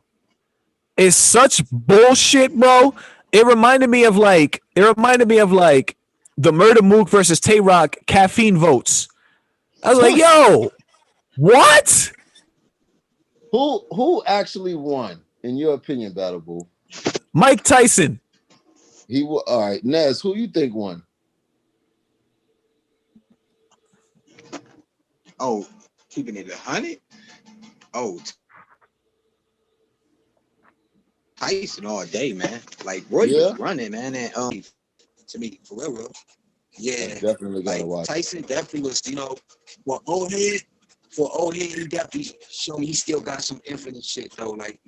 is such bullshit, bro. It reminded me of like the Murder Mook versus Tay Rock caffeine votes. I was like, yo, what? Who actually won, in your opinion, Battle Bull? Mike Tyson. All right, Nez, who you think won? Oh, keeping it 100? Oh, Tyson all day, man. Like, Roy was running, man. And to me, for real. Yeah. Definitely gotta watch. Tyson definitely was, for old head, he definitely showed me he still got some infinite shit, though. Like,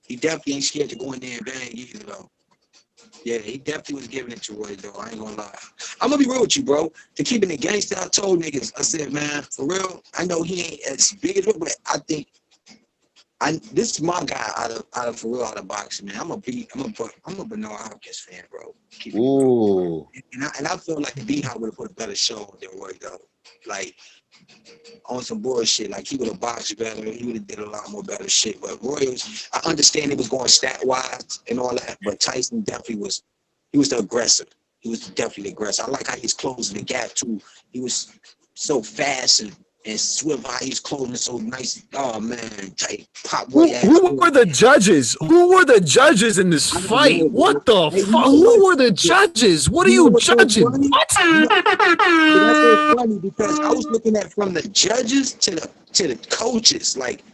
he definitely ain't scared to go in there and bang either, though. Yeah, he definitely was giving it to Roy, though. I ain't gonna lie. I'm gonna be real with you, bro. To keep it a gangster, I told niggas, I said, man, for real, I know he ain't as big as Roy, but I think this is my guy out of boxing, man. I'm a Bernard Hopkins fan, bro. Ooh. And I feel like B-Hop would have put a better show than Roy, though. Like, on some bullshit. Like, he would have boxed better. He would have did a lot more better shit. But Roy I understand he was going stat-wise and all that, but Tyson definitely was the aggressor. He was definitely the aggressor. I like how he's closing the gap, too. He was so fast and swift, how he's closing so nice. Oh, man. Tight pop. Who were the judges? Who were the judges in this fight? What the fuck? Who were the judges? What are you judging? What? That's so funny because I was looking at from the judges to the coaches. Like,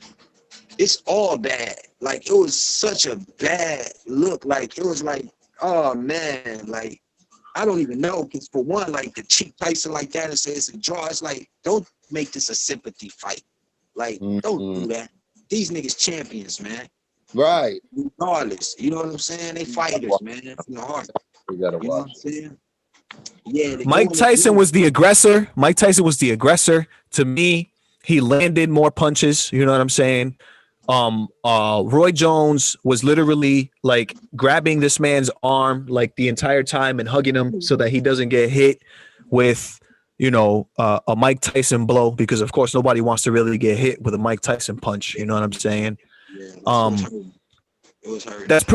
it's all bad. Like, it was such a bad look. Like, it was like, oh, man. Like, I don't even know. Because for one, like, the cheap Tyson like that and say it's a draw. It's like, don't make this a sympathy fight. Like, don't do that. These niggas champions, man. Right. Regardless. You know what I'm saying? They fighters, man. From the heart. We gotta watch. You know what I'm saying? Yeah. Mike Tyson was the aggressor. To me, he landed more punches. You know what I'm saying? Roy Jones was literally like grabbing this man's arm like the entire time and hugging him so that he doesn't get hit with, you know, a Mike Tyson blow, because of course nobody wants to really get hit with a Mike Tyson punch. You know what I'm saying? Yeah, it was hurt. That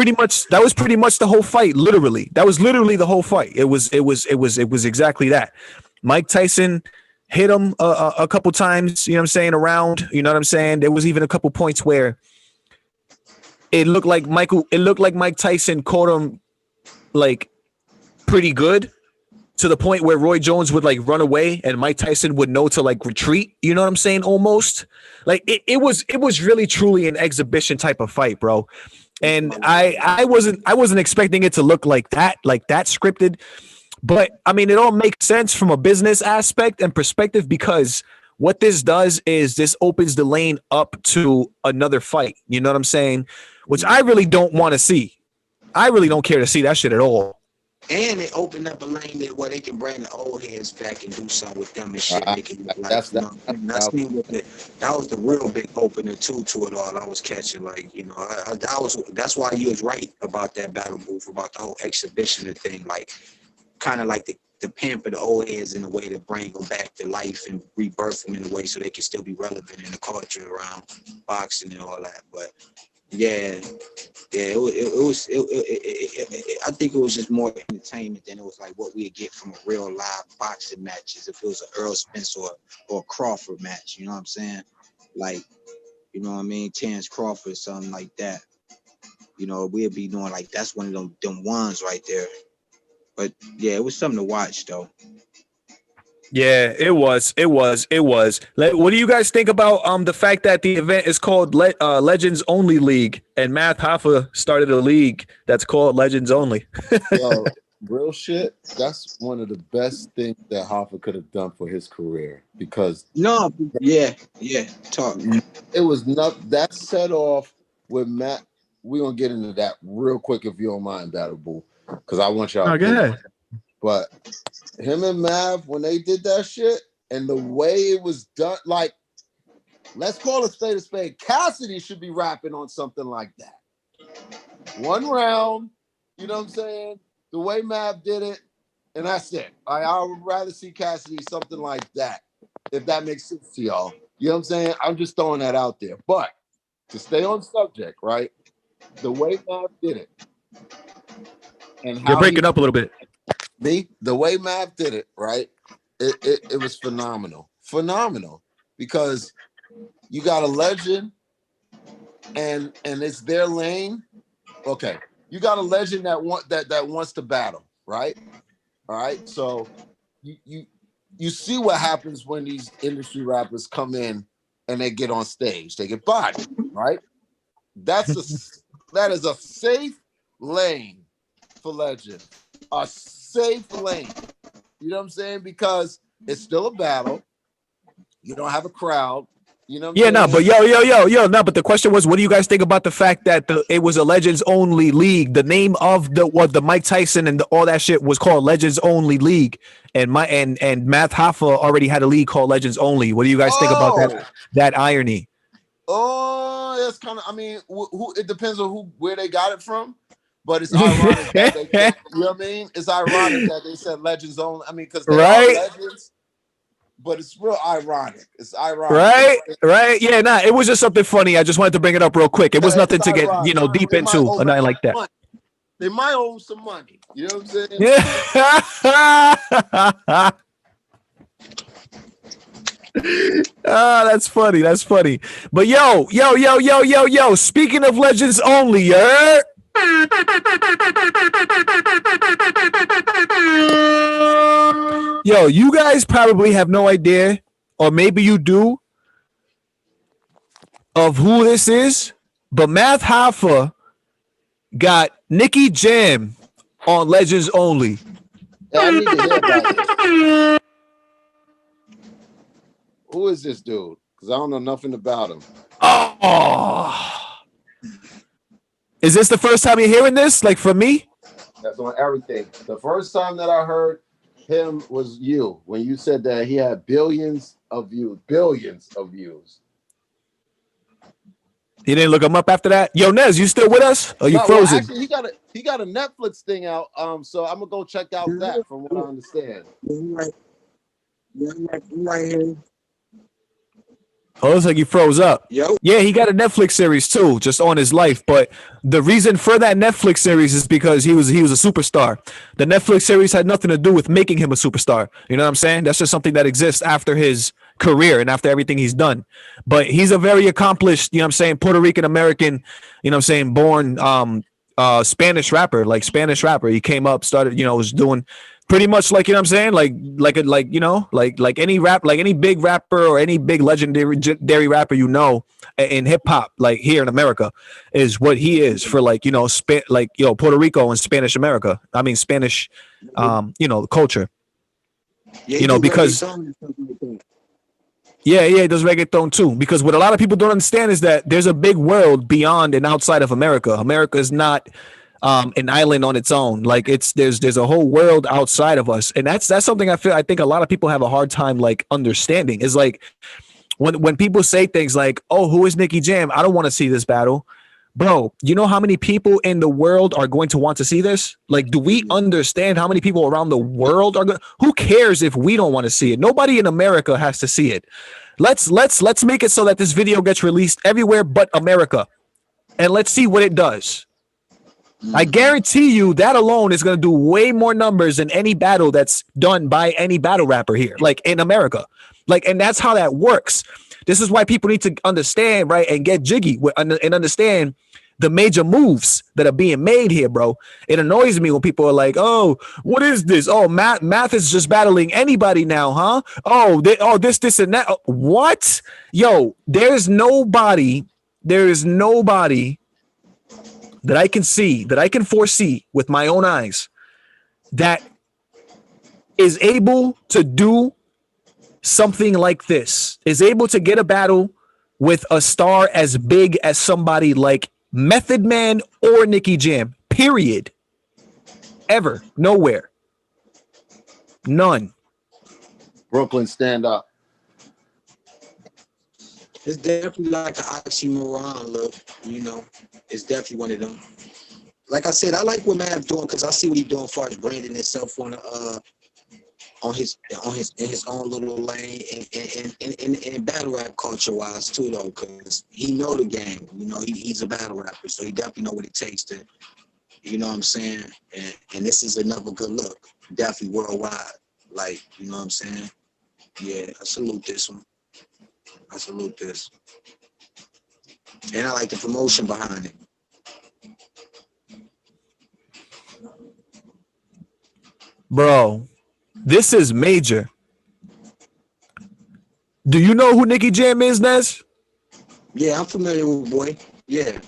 was pretty much the whole fight. Literally, that was literally the whole fight. It was exactly that. Mike Tyson hit him a couple times. You know what I'm saying? Around. You know what I'm saying? There was even a couple points where it looked like Mike Tyson caught him like pretty good, to the point where Roy Jones would like run away and Mike Tyson would know to like retreat. You know what I'm saying? Almost like it was really truly an exhibition type of fight, bro. And I wasn't expecting it to look like that scripted. But I mean, it all makes sense from a business aspect and perspective, because what this does is this opens the lane up to another fight. You know what I'm saying? Which I really don't want to see. I really don't care to see that shit at all. And it opened up a lane that where they can bring the old heads back and do something with them and shit. Make it look like, that was the real big opener to it all. I was catching, like, you know, that's why you was right about that battle move, about the whole exhibition of thing, like kind of like the pamper the old heads in a way to bring them back to life and rebirth them in a way so they can still be relevant in the culture around boxing and all that. But yeah, I think it was just more entertainment than it was like what we'd get from a real live boxing match, as if it was an Earl Spence or a Crawford match. You know what I'm saying? Like, you know what I mean? Terrence Crawford, something like that. You know, we'd be doing like, that's one of them ones right there. But yeah, it was something to watch though. Yeah, it was. What do you guys think about the fact that the event is called Legends Only League, and Math Hoffa started a league that's called Legends Only? Yo, real shit. That's one of the best things that Hoffa could have done for his career, because talk. It was not that set off with Matt. We're gonna get into that real quick if you don't mind, Battle Boo, because I want y'all. Go ahead. But him and Mav, when they did that shit and the way it was done, like, let's call a spade a spade. Cassidy should be rapping on something like that. One round, you know what I'm saying? The way Mav did it, and that's it. I would rather see Cassidy something like that, if that makes sense to y'all. You know what I'm saying? I'm just throwing that out there. But to stay on subject, right? The way Mav did it, and how you're breaking up a little bit. The way Mav did it, right? It was phenomenal. Phenomenal. Because you got a legend and it's their lane. Okay. You got a legend that wants to battle, right? All right. So you see what happens when these industry rappers come in and they get on stage. They get bodied, right? That is a safe lane for legend. A safe lane. You know what I'm saying? Because it's still a battle. You don't have a crowd. You know what I'm saying? No, but yo, no, but the question was, what do you guys think about the fact that it was a Legends Only League? The name of the Mike Tyson and all that shit was called Legends Only League, and Math Hoffa already had a league called Legends Only. What do you guys think about that irony? Oh, that's kind of. I mean, it depends on where they got it from. But it's ironic that they, you know what I mean? It's ironic that they said Legends Only. I mean, because they are legends, but it's real ironic. It's ironic. Right? Yeah, nah, it was just something funny. I just wanted to bring it up real quick. It was nothing to get, deep into or nothing like that. They might owe some money. You know what I'm saying? Yeah. That's funny. But yo. Speaking of Legends Only, yo, you guys probably have no idea, or maybe you do, of who this is, but Math Hoffa got Nicky Jam on Legends Only. Yeah, I need to hear about this. Who is this dude? Because I don't know nothing about him. Oh. Is this the first time you're hearing this? Like, from me? That's on everything. The first time that I heard him was you, when you said that he had billions of views. You didn't look him up after that? Yo, Nez, you still with us? Or you No, well, frozen? actually, he got a Netflix thing out. So I'm gonna go check out that from what I understand. Right here. Oh, looks like you froze up. Yo. Yeah, he got a Netflix series too, just on his life. But the reason for that Netflix series is because he was a superstar. The Netflix series had nothing to do with making him a superstar. You know what I'm saying? That's just something that exists after his career and after everything he's done. But he's a very accomplished, you know what I'm saying, Puerto Rican American, you know what I'm saying, born Spanish rapper, like Spanish rapper. He came up, started, you know, was doing pretty much like, you know what I'm saying, like you know, like any rap, like any big rapper or any big legendary rapper, you know, in hip hop, like here in America, is what he is for, like, you know, like, you know, Puerto Rico and Spanish America. I mean Spanish, you know, culture. Yeah, you know, because yeah, it does reggaeton too. Because what a lot of people don't understand is that there's a big world beyond and outside of America. America is not an island on its own. Like there's a whole world outside of us, and that's something I think a lot of people have a hard time like understanding. Is like when people say things like, "Oh, who is Nicky Jam? I don't want to see this battle." Bro, you know how many people in the world are going to want to see this? Like, do we understand how many people around the world are going? Who cares if we don't want to see it? Nobody in America has to see it. Let's make it so that this video gets released everywhere but America, and let's see what it does. I guarantee you that alone is going to do way more numbers than any battle that's done by any battle rapper here, like in America. Like, and that's how that works. This is why people need to understand, right, and get jiggy and understand the major moves that are being made here, bro. It annoys me when people are like, "Oh, what is this? Oh, math is just battling anybody now, huh? Oh, this and that." What? Yo, there is nobody that I can see, that I can foresee with my own eyes, that is able to do something like this, is able to get a battle with a star as big as somebody like Method Man or Nicky Jam, period. Ever. Nowhere. None. Brooklyn, stand up. It's definitely like an oxymoron look, you know. It's definitely one of them. Like I said, I like what Mav doing because I see what he's doing as far as branding himself on his in his own little lane and battle rap culture wise too, though, because he know the game. You know, he's a battle rapper, so he definitely know what it takes to, you know what I'm saying. And this is another good look, definitely worldwide. Like, you know what I'm saying. Yeah, I salute this one. I salute this, and I like the promotion behind it. Bro, this is major. Do you know who Nicky Jam is, Nez? Yeah, I'm familiar with boy. Yeah.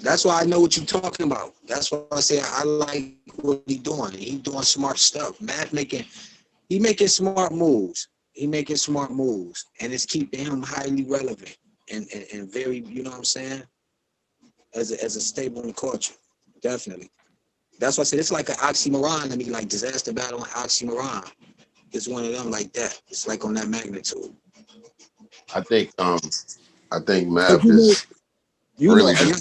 That's why I know what you're talking about. That's why I say I like what he's doing. He's doing smart stuff. Matt making smart moves. He making smart moves, and it's keeping him highly relevant and very, you know what I'm saying, as a staple in the culture. Definitely. That's why I said it's like an oxymoron to me, like Disaster Battle and Oxymoron. It's one of them like that. It's like on that magnitude. I think Mav is really you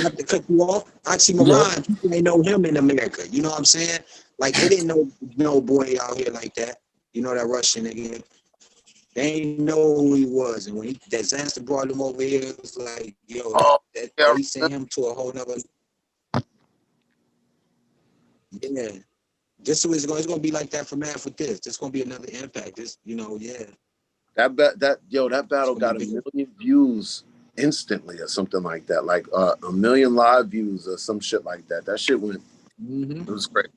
have to cut you off. Oxymoron, people ain't know him in America. You know what I'm saying? Like they didn't know no boy out here like that. You know that Russian nigga. They ain't know who he was, and when Disaster brought him over here, it was like, yo, they sent him to a whole nother. Yeah, this is it's gonna be like that for Mav with this. It's gonna be another impact. This, you know, yeah. That battle got 1 million views instantly or something like that, like 1 million live views or some shit like that. That shit went. It was great.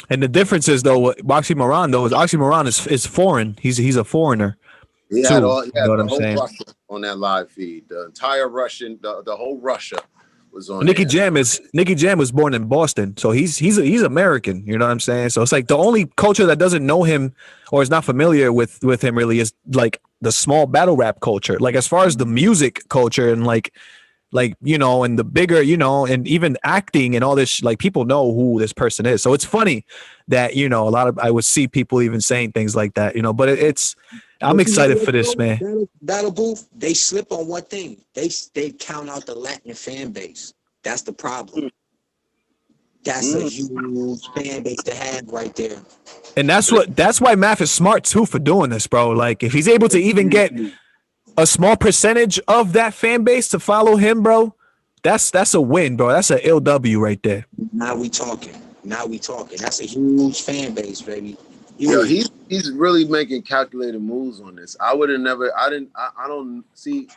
And the difference is, though, Oxymoron, though, is Oxymoron is foreign. He's a foreigner. He too, had you know what I'm whole saying? Russia on that live feed. The entire Russian, the whole Russia was on. Nicky Jam was born in Boston, so he's American. You know what I'm saying? So it's like the only culture that doesn't know him or is not familiar with him really is like the small battle rap culture. Like as far as the music culture and like like, you know, and the bigger, you know, and even acting and all this, like people know who this person is. So it's funny that, you know, I would see people even saying things like that, you know, but I'm But you know excited what, for this, though? man. Battle Booth, they slip on one thing. They count out the Latin fan base. That's the problem. That's a huge fan base to have right there. And that's why Math is smart too for doing this, bro. Like if he's able to even get a small percentage of that fan base to follow him, bro, that's a win, bro. That's an LW right there. Now we talking. That's a huge fan base, baby. Yo, Huge. he's really making calculated moves on this. I would have never. I don't see.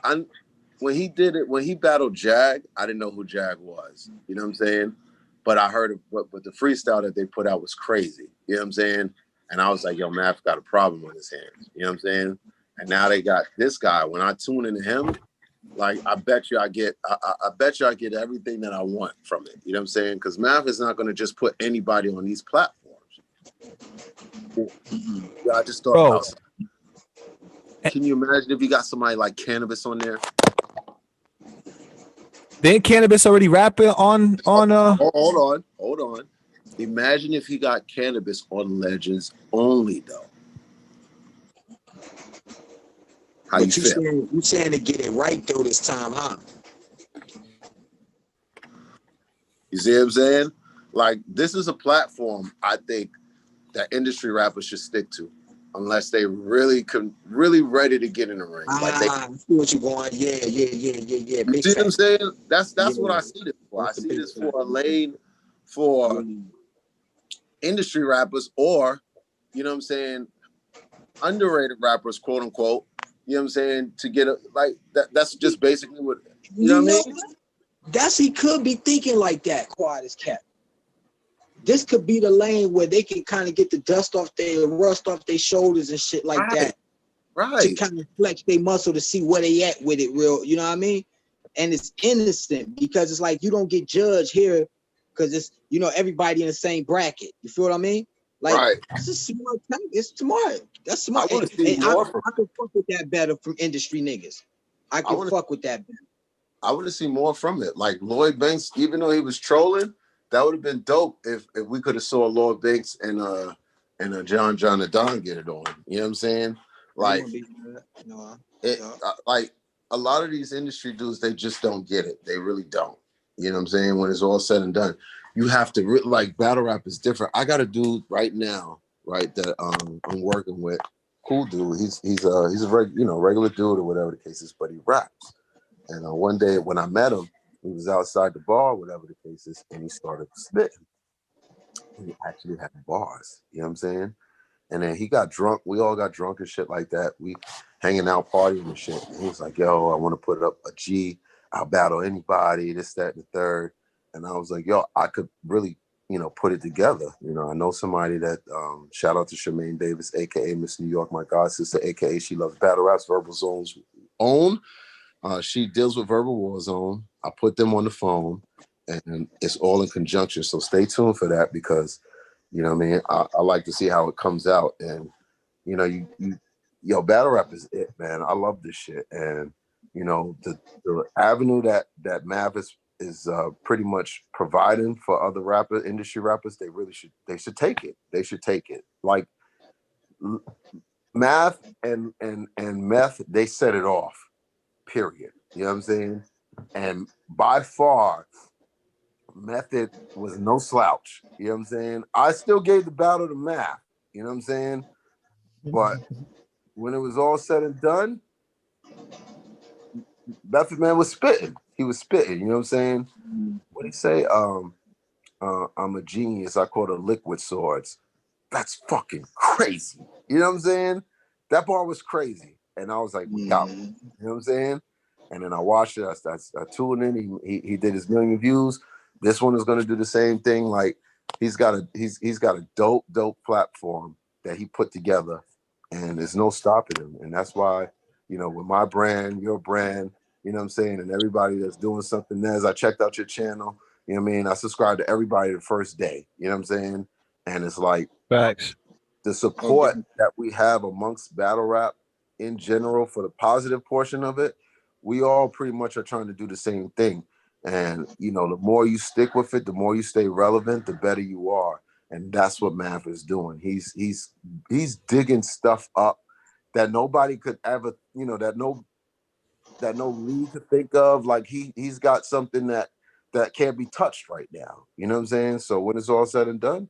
When he did it, when he battled Jag, I didn't know who Jag was. You know what I'm saying? But I heard it. But the freestyle that they put out was crazy. You know what I'm saying? And I was like, yo, Math got a problem on his hands. You know what I'm saying? And now they got this guy. When I tune into him, like I bet you I get everything that I want from it. You know what I'm saying? Because Math is not going to just put anybody on these platforms. Yeah, I just thought about something. Can you imagine if you got somebody like Cannabis on there? Didn't Cannabis already rap it on Hold on. Imagine if he got Cannabis on Legends only though. How But you feel? You saying to get it right though this time, huh? You see what I'm saying? Like this is a platform I think that industry rappers should stick to, unless they really ready to get in the ring. I see what you're going. Yeah. You see what I'm saying? That's what I see this for. I see this for a lane for industry rappers, or you know what I'm saying, underrated rappers, quote unquote. You know what I'm saying? To get like that. That's just basically what you know what I mean. That's he could be thinking like that. Quiet as cat. This could be the lane where they can kind of get the dust off their rust off their shoulders and shit like that. Right. To kind of flex their muscle to see where they at with it real, you know what I mean? And it's innocent because it's like you don't get judged here because it's, you know, everybody in the same bracket. You feel what I mean? Like, right. It's a smart thing. It's smart. That's smart. I want to see more from I could fuck with that better from industry niggas. I could fuck with that better. I want to see more from it. Like Lloyd Banks, even though he was trolling, that would have been dope if we could have saw Lloyd Banks and John the Don get it on. You know what I'm saying? Like, like a lot of these industry dudes, they just don't get it. They really don't. You know what I'm saying? When it's all said and done, you have to like battle rap is different. I got a dude right now, right, that I'm working with. Cool dude. He's a regular dude or whatever the case is, but he raps. And one day when I met him, he was outside the bar, whatever the case is, and he started spitting. And he actually had bars, you know what I'm saying? And then he got drunk. We all got drunk and shit like that. We hanging out, partying and shit. And he was like, yo, I want to put up a G. I'll battle anybody, this, that, and the third. And I was like, yo, I could really, you know, put it together. You know, I know somebody that, shout out to Charmaine Davis, a.k.a. Miss New York, my god sister, a.k.a. She Loves Battle Raps, Verbal Zone's own. She deals with Verbal Warzone. I put them on the phone, and it's all in conjunction. So stay tuned for that because, you know what I mean? I like to see how it comes out. And, you know, battle rap is it, man. I love this shit. And, you know, the avenue that Mav is pretty much providing for other industry rappers, they should take it. They should take it. Like Mav and Meth, they set it off. Period. You know what I'm saying? And by far, Method was no slouch. You know what I'm saying? I still gave the battle to Math. You know what I'm saying? But when it was all said and done, Method Man was spitting. He was spitting. You know what I'm saying? What did he say? I'm a genius. I call it liquid swords. That's fucking crazy. You know what I'm saying? That bar was crazy. And I was like, wow. You know what I'm saying? And then I watched it. I tuned in. He did his 1 million views. This one is going to do the same thing. Like he's got a dope platform that he put together, and there's no stopping him. And that's why, you know, with my brand, your brand, you know what I'm saying, and everybody that's doing something Nez, I checked out your channel. You know what I mean? I subscribed to everybody the first day. You know what I'm saying? And it's like facts. The support that we have amongst battle rap in general for the positive portion of it, we all pretty much are trying to do the same thing. And you know, the more you stick with it, the more you stay relevant, the better you are. And that's what Math is doing. He's digging stuff up that nobody could ever, you know, that no league to think of. Like he's got something that can't be touched right now. You know what I'm saying? So when it's all said and done,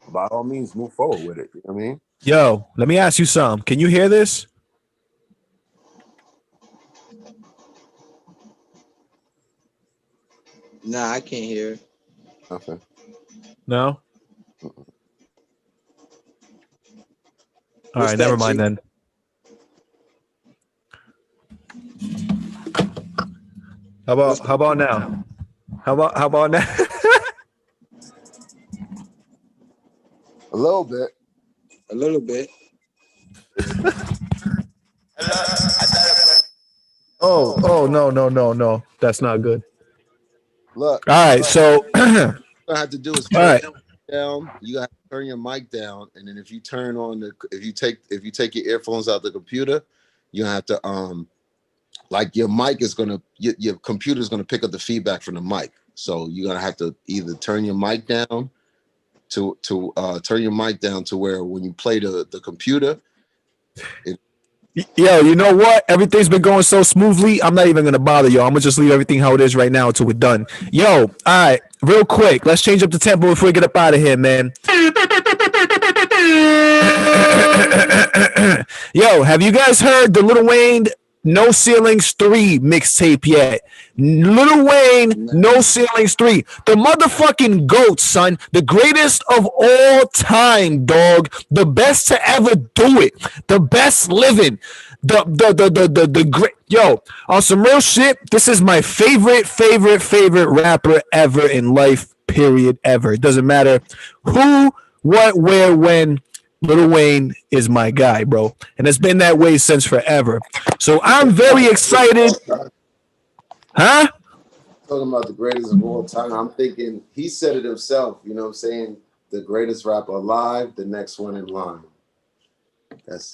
by all means, move forward with it. You know what I mean? Yo, let me ask you something. Can you hear this? Nah, I can't hear it. Okay. No. All What's right, that, never mind G? then. How about now? How about now? A little bit. A little bit. Oh, no. That's not good. Look. All right, so What you have to do is all right. down. You have to turn your mic down, and then if you turn on if you take your earphones out the computer, you have to like your mic is gonna your computer's gonna pick up the feedback from the mic. So you're gonna have to either turn your mic down to where when you play the computer. Yo, you know what? Everything's been going so smoothly. I'm not even gonna bother y'all. I'm gonna just leave everything how it is right now until we're done. Yo, all right, real quick. Let's change up the tempo before we get up out of here, man. Yo, have you guys heard the Lil Wayne No Ceilings 3 mixtape yet? Lil Wayne No Ceilings 3. The motherfucking GOAT, son. The greatest of all time, dog. The best to ever do it. The best living. The great. Yo, on some real shit, this is my favorite rapper ever in life, period, ever. It doesn't matter who, what, where, when. Lil Wayne is my guy, bro. And it's been that way since forever. So I'm very excited. Huh? Talking about the greatest of all time. I'm thinking he said it himself, you know what I'm saying? The greatest rapper alive, the next one in line. That's,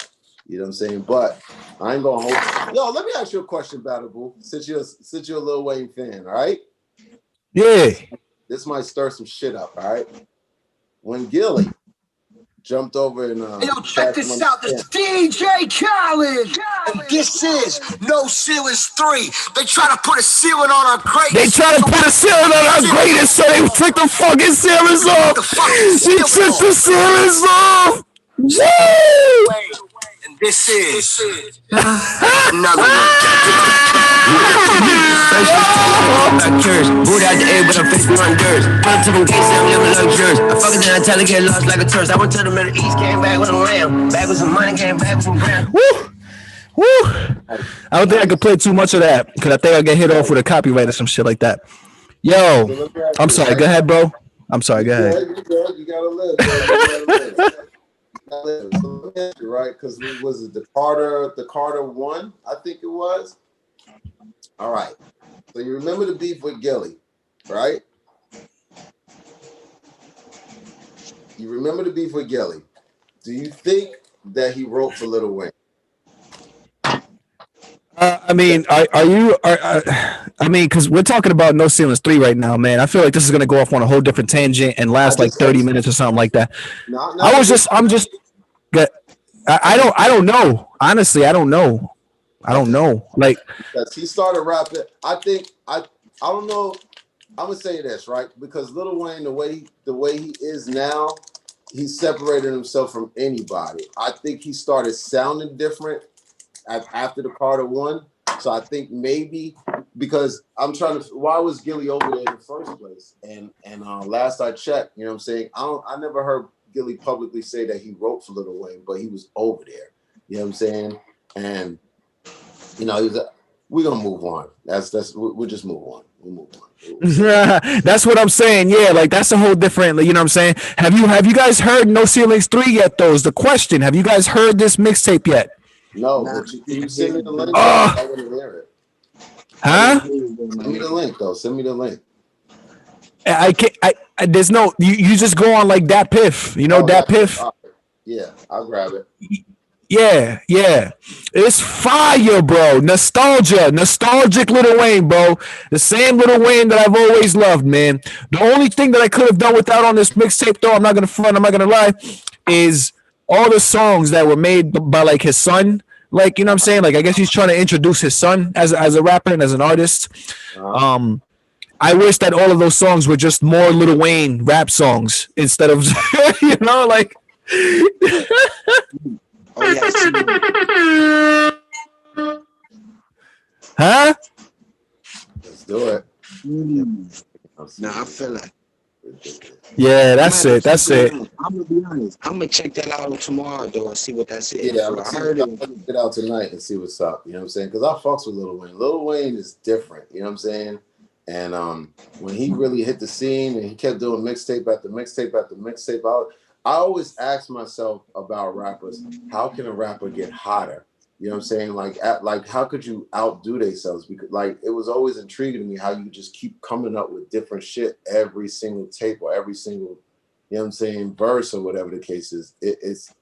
you know what I'm saying? But I ain't gonna hold. Yo, let me ask you a question, Battle, since you're a Lil Wayne fan, all right? Yeah. This might stir some shit up, all right? When Gilly jumped over and hey, yo, check this out. This is DJ Khaled. And this is No Ceilings 3. They try to put a ceiling on our greatest. They try to put a ceiling on our greatest, so they took the fucking ceilings off. They took the ceilings off. Woo! And this is another one. Boot out the air, but I'm facing on dirt. Run to them gates, I'm living luxurious. I fuck it, then I tell her get lost like a tourist. I went to the Middle East, came back with a lamb. Back with some money, came back with some grand. Woo! I don't think I could play too much of that because I think I'll get hit off with a copyright or some shit like that. Yo, I'm sorry. Go ahead, bro. I'm sorry. Go ahead. You gotta live, bro. You gotta live. So let me ask you, right? Because was it the Carter 1? I think it was. All right. So you remember the beef with Gilly, right? You remember the beef with Gilly. Do you think that he wrote for Lil Wayne? I mean, I mean, because we're talking about No Ceilings 3 right now, man. I feel like this is gonna go off on a whole different tangent and last like 30 minutes or something like that. I don't know. Honestly, I don't know. Like, he started rapping. I don't know. I'm gonna say this, right? Because Lil Wayne, the way he is now, he separated himself from anybody. I think he started sounding different after the Carter 1. So I think maybe because why was Gilly over there in the first place? And last I checked, you know what I'm saying? I never heard Gilly publicly say that he wrote for Lil Wayne, but he was over there. You know what I'm saying? And you know, we're gonna move on. We'll just move on. We'll move on. That's what I'm saying. Yeah, like that's a whole different. You know what I'm saying? Have you guys heard No Ceilings 3 yet? Though is the question. Have you guys heard this mixtape yet? No, but you send me the link. I want to hear it. Huh? Send me the link, though. Send me the link. I can't. There's no. You just go on like Dat Piff. You know Dat Piff. Yeah, I'll grab it. Yeah, yeah. It's fire, bro. Nostalgic Lil Wayne, bro. The same Lil Wayne that I've always loved, man. The only thing that I could have done without on this mixtape, though, I'm not gonna front, I'm not gonna lie, is all the songs that were made by like his son. Like, you know what I'm saying? Like, I guess he's trying to introduce his son as a rapper and as an artist. I wish that all of those songs were just more Lil Wayne rap songs instead of, you know, like. Oh yeah, Huh? Let's do it. nah, I feel like. Yeah, that's it. That's it. I'm gonna be honest. I'm gonna check that out tomorrow though and see what that's it. Yeah, I'm I gonna heard it. check it out tonight and see what's up. You know what I'm saying? Because I fucks with Lil Wayne. Lil Wayne is different. You know what I'm saying? And when he really hit the scene and he kept doing mixtape after mixtape after mixtape, I always ask myself about rappers: how can a rapper get hotter? You know what I'm saying? Like how could you outdo themselves? Because like it was always intriguing to me how you just keep coming up with different shit every single tape or every single, you know what I'm saying, verse or whatever the case is. It's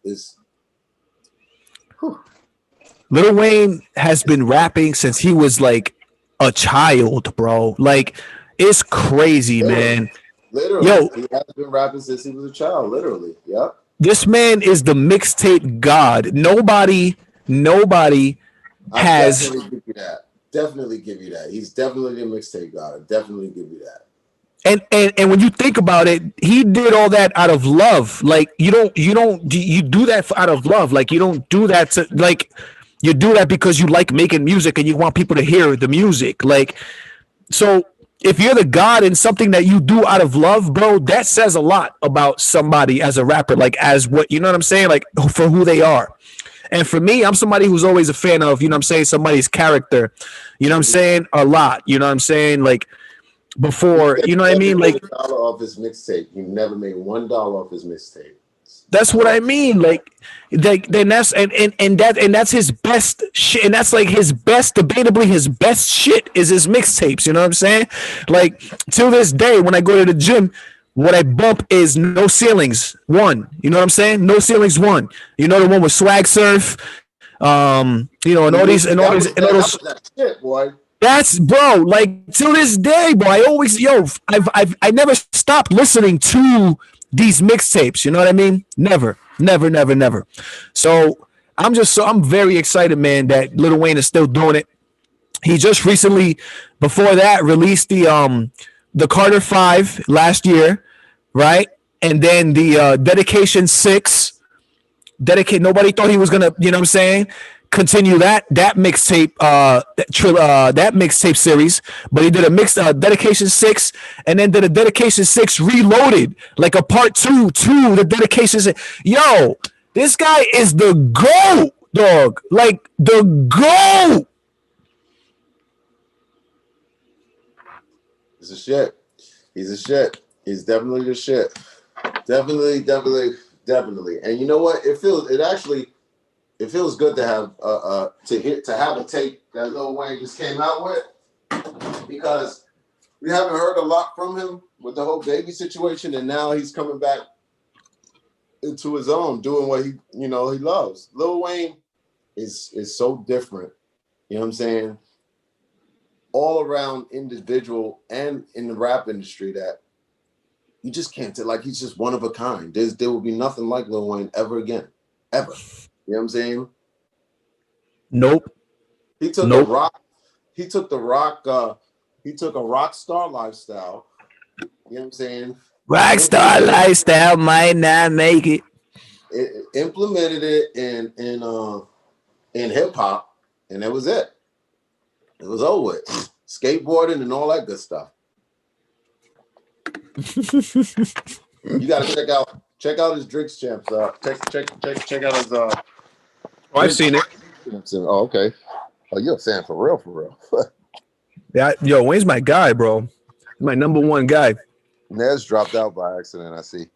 Lil Wayne has been rapping since he was like a child, bro. Like, it's crazy, man. literally, Yo, he has been rapping since he was a child. Literally, yep. this man is the mixtape god. Nobody I has. definitely give you that. Definitely give you that. He's definitely a mixtape god. I definitely give you that. And when you think about it, he did all that out of love. Like, you do that out of love. Like, you don't do that to, like, you do that because you like making music and you want people to hear the music. Like, so if you're the god in something that you do out of love, bro, that says a lot about somebody as a rapper, like as what, you know what I'm saying? Like, for who they are. And for me, I'm somebody who's always a fan of, you know what I'm saying, somebody's character, you know what I'm saying, a lot, you know what I'm saying, like, before, you know what I mean, like, $1 off his mixtape. He never made $1 off his mixtape. that's what I mean. Like then that's and that's his best shit, and that's like his best, debatably his best shit is his mixtapes. You know what I'm saying? Like, till this day, when I go to the gym, what I bump is No Ceilings 1. You know what I'm saying? No Ceilings 1. You know, the one with Swag Surf, you know, and all these That shit, boy. That's, bro, like, till this day, bro. I never stopped listening to these mixtapes. You know what I mean? Never. So I'm very excited, man, that Lil Wayne is still doing it. He just recently, before that, released the Carter 5 last year, right? And then the Dedication 6. Nobody thought he was gonna, you know what I'm saying, continue that mixtape that mixtape series, but he did a Dedication 6, and then did a Dedication 6 Reloaded, like a part 2 to the Dedication 6. Yo, this guy is the GOAT, dog. Like, the GOAT. He's a shit. He's definitely the shit. Definitely. And you know what? It feels good to have to have a tape that Lil Wayne just came out with, because we haven't heard a lot from him with the whole baby situation, and now he's coming back into his own, doing what he loves. Lil Wayne is so different. You know what I'm saying? All around individual and in the rap industry that you just can't tell. Like, he's just one of a kind. There will be nothing like Lil Wayne ever again, ever. You know what I'm saying? Nope. He took a rock star lifestyle. You know what I'm saying? Rock star lifestyle might not make it. Implemented it in hip hop, and that was it. It was over with. Skateboarding and all that good stuff. You gotta check out his Drinks Champs. Check out his Oh, I've seen it. Oh, okay. Oh, you're a fan for real. Yeah, yo, Wayne's my guy, bro. My number one guy. Nez dropped out by accident, I see.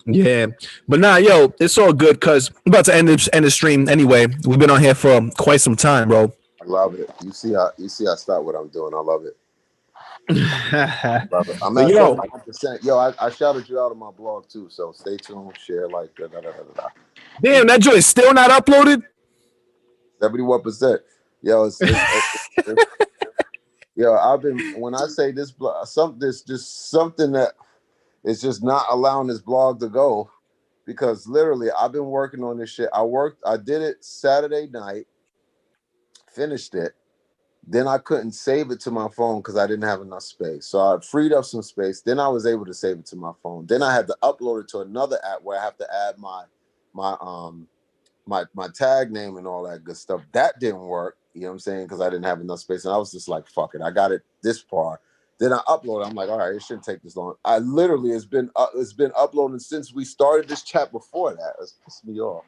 Yeah, but nah, yo, it's all good because we're about to end the stream anyway. We've been on here for quite some time, bro. I love it. You see, I stop what I'm doing. I love it. Brother. I'm But at yo, 71%. Yo, I shouted you out on my blog too, so stay tuned, share, like, da, da, da, da, da. damn, that joint is still not uploaded. 71%. Yo, yo, I've been, when I say this blog, this just something that is just not allowing this blog to go, because literally I've been working on this shit. I did it Saturday night, finished it. Then I couldn't save it to my phone because I didn't have enough space. So I freed up some space. Then I was able to save it to my phone. Then I had to upload it to another app where I have to add my tag name and all that good stuff. That didn't work. You know what I'm saying? Because I didn't have enough space. And I was just like, fuck it. I got it this far. Then I upload it. I'm like, all right, it shouldn't take this long. I literally it's been uploading since we started this chat before that. It's pissed me off.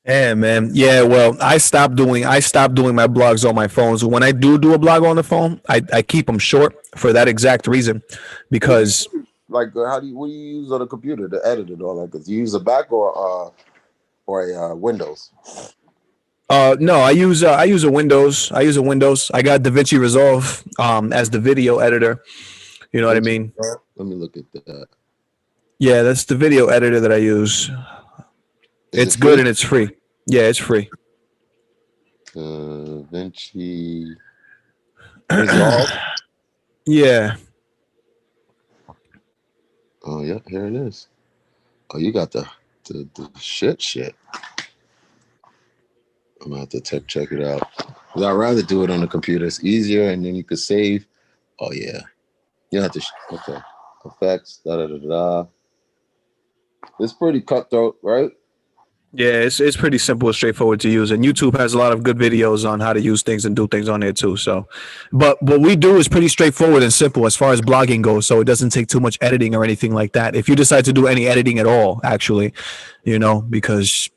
Yeah, man. Yeah, well, I stopped doing my blogs on my phone. So when I do a blog on the phone, I keep them short for that exact reason, because Like, what do you use on a computer to edit it all that? Because you use a Mac or a Windows. no, I use a Windows. I got DaVinci Resolve as the video editor. You know what I mean? Let me look at that. Yeah, that's the video editor that I use. It's good and it's free. Yeah, it's free. Vinci Resolve. Yeah. Oh yeah, here it is. Oh, you got the shit. I'm gonna have to check it out. I'd rather do it on the computer. It's easier, and then you could save. Oh yeah, you have to. Okay, effects. Da da da da. It's pretty cutthroat, right? Yeah, it's pretty simple and straightforward to use, and YouTube has a lot of good videos on how to use things and do things on there too. So, but what we do is pretty straightforward and simple as far as blogging goes. So it doesn't take too much editing or anything like that. If you decide to do any editing at all, actually, because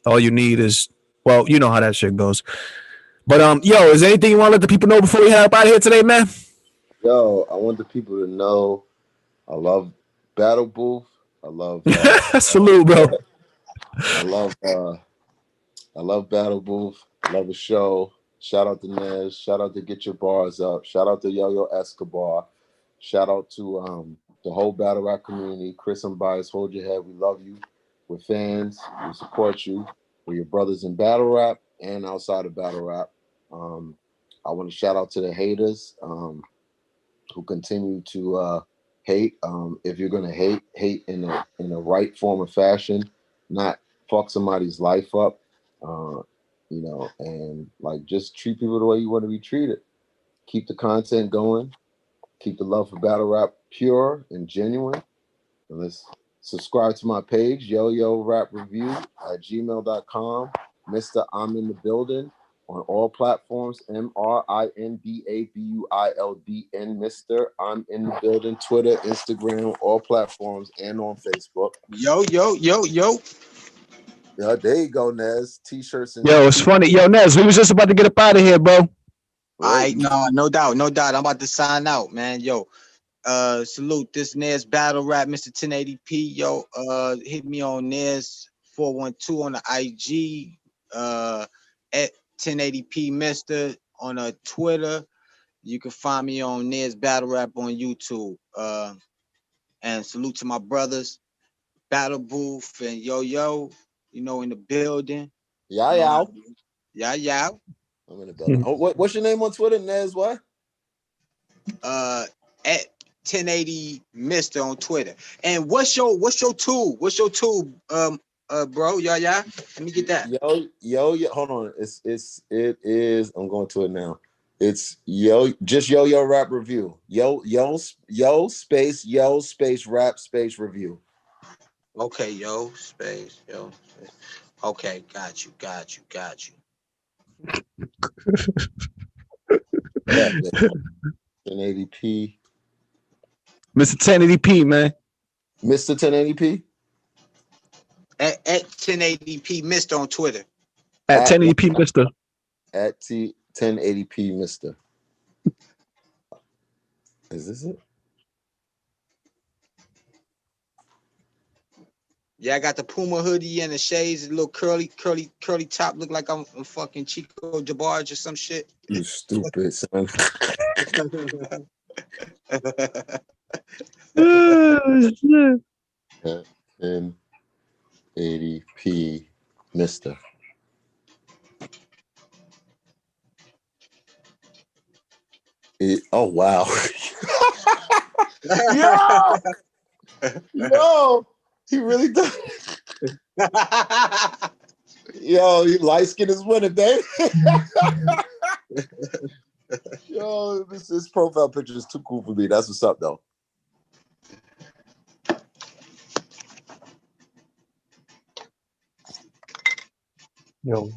all you need is, well, you know how that shit goes. But yo, is there anything you want to let the people know before we head up out of here today, man? Yo, I want the people to know I love Battle Booth. I love salute, bro. I love Battle Booth. I love the show. Shout out to Nez. Shout out to Get Your Bars Up. Shout out to Yo-Yo Escobar. Shout out to the whole battle rap community. Chris Unbias, hold your head. We love you. We're fans. We support you. We're your brothers in battle rap and outside of battle rap. I want to shout out to the haters who continue to hate. If you're gonna hate in a right form of fashion, not fuck somebody's life up. And like just treat people the way you want to be treated. Keep the content going. Keep the love for battle rap pure and genuine. And let's subscribe to my page, Yo Rap Review at gmail.com. Mr. I'm in the building on all platforms. MRINDABUILDN. Mr. I'm in the building. Twitter, Instagram, all platforms, and on Facebook. Yo. Yeah, there you go, Nez. T-shirts and Yo, it's funny. Yo, Nez, we was just about to get up out of here, bro. All right, no doubt. I'm about to sign out, man. Yo, salute this Nez Battle Rap, Mr. 1080p. Yo, hit me on Nez 412 on the IG, at 1080p Mr. on Twitter. You can find me on Nez Battle Rap on YouTube. And salute to my brothers, Battle Booth and Yo, in the building. Yeah. I'm in the building. What's your name on Twitter, Nez? What? At 1080 Mr. on Twitter. And what's your tool? Bro? Yeah. Let me get that. Yo. Hold on. It is. I'm going to it now. It's Yo Rap Review. Yo space rap space review. Okay, yo space. Okay, got you. Yeah, 1080p. Mr. 1080p, man. Mr. 1080p? At 1080p Mr. on Twitter. At 1080p Mr. At 1080p Mr. Is this it? Yeah, I got the Puma hoodie and the shades, a little curly top. Look like I'm fucking Chico Jabarge or some shit. You stupid son. Oh, shit. 1080p Mister. Oh wow. Yo, he really does. Yo, you light skin is winning, baby. Yo, this profile picture is too cool for me. That's what's up, though. Yo,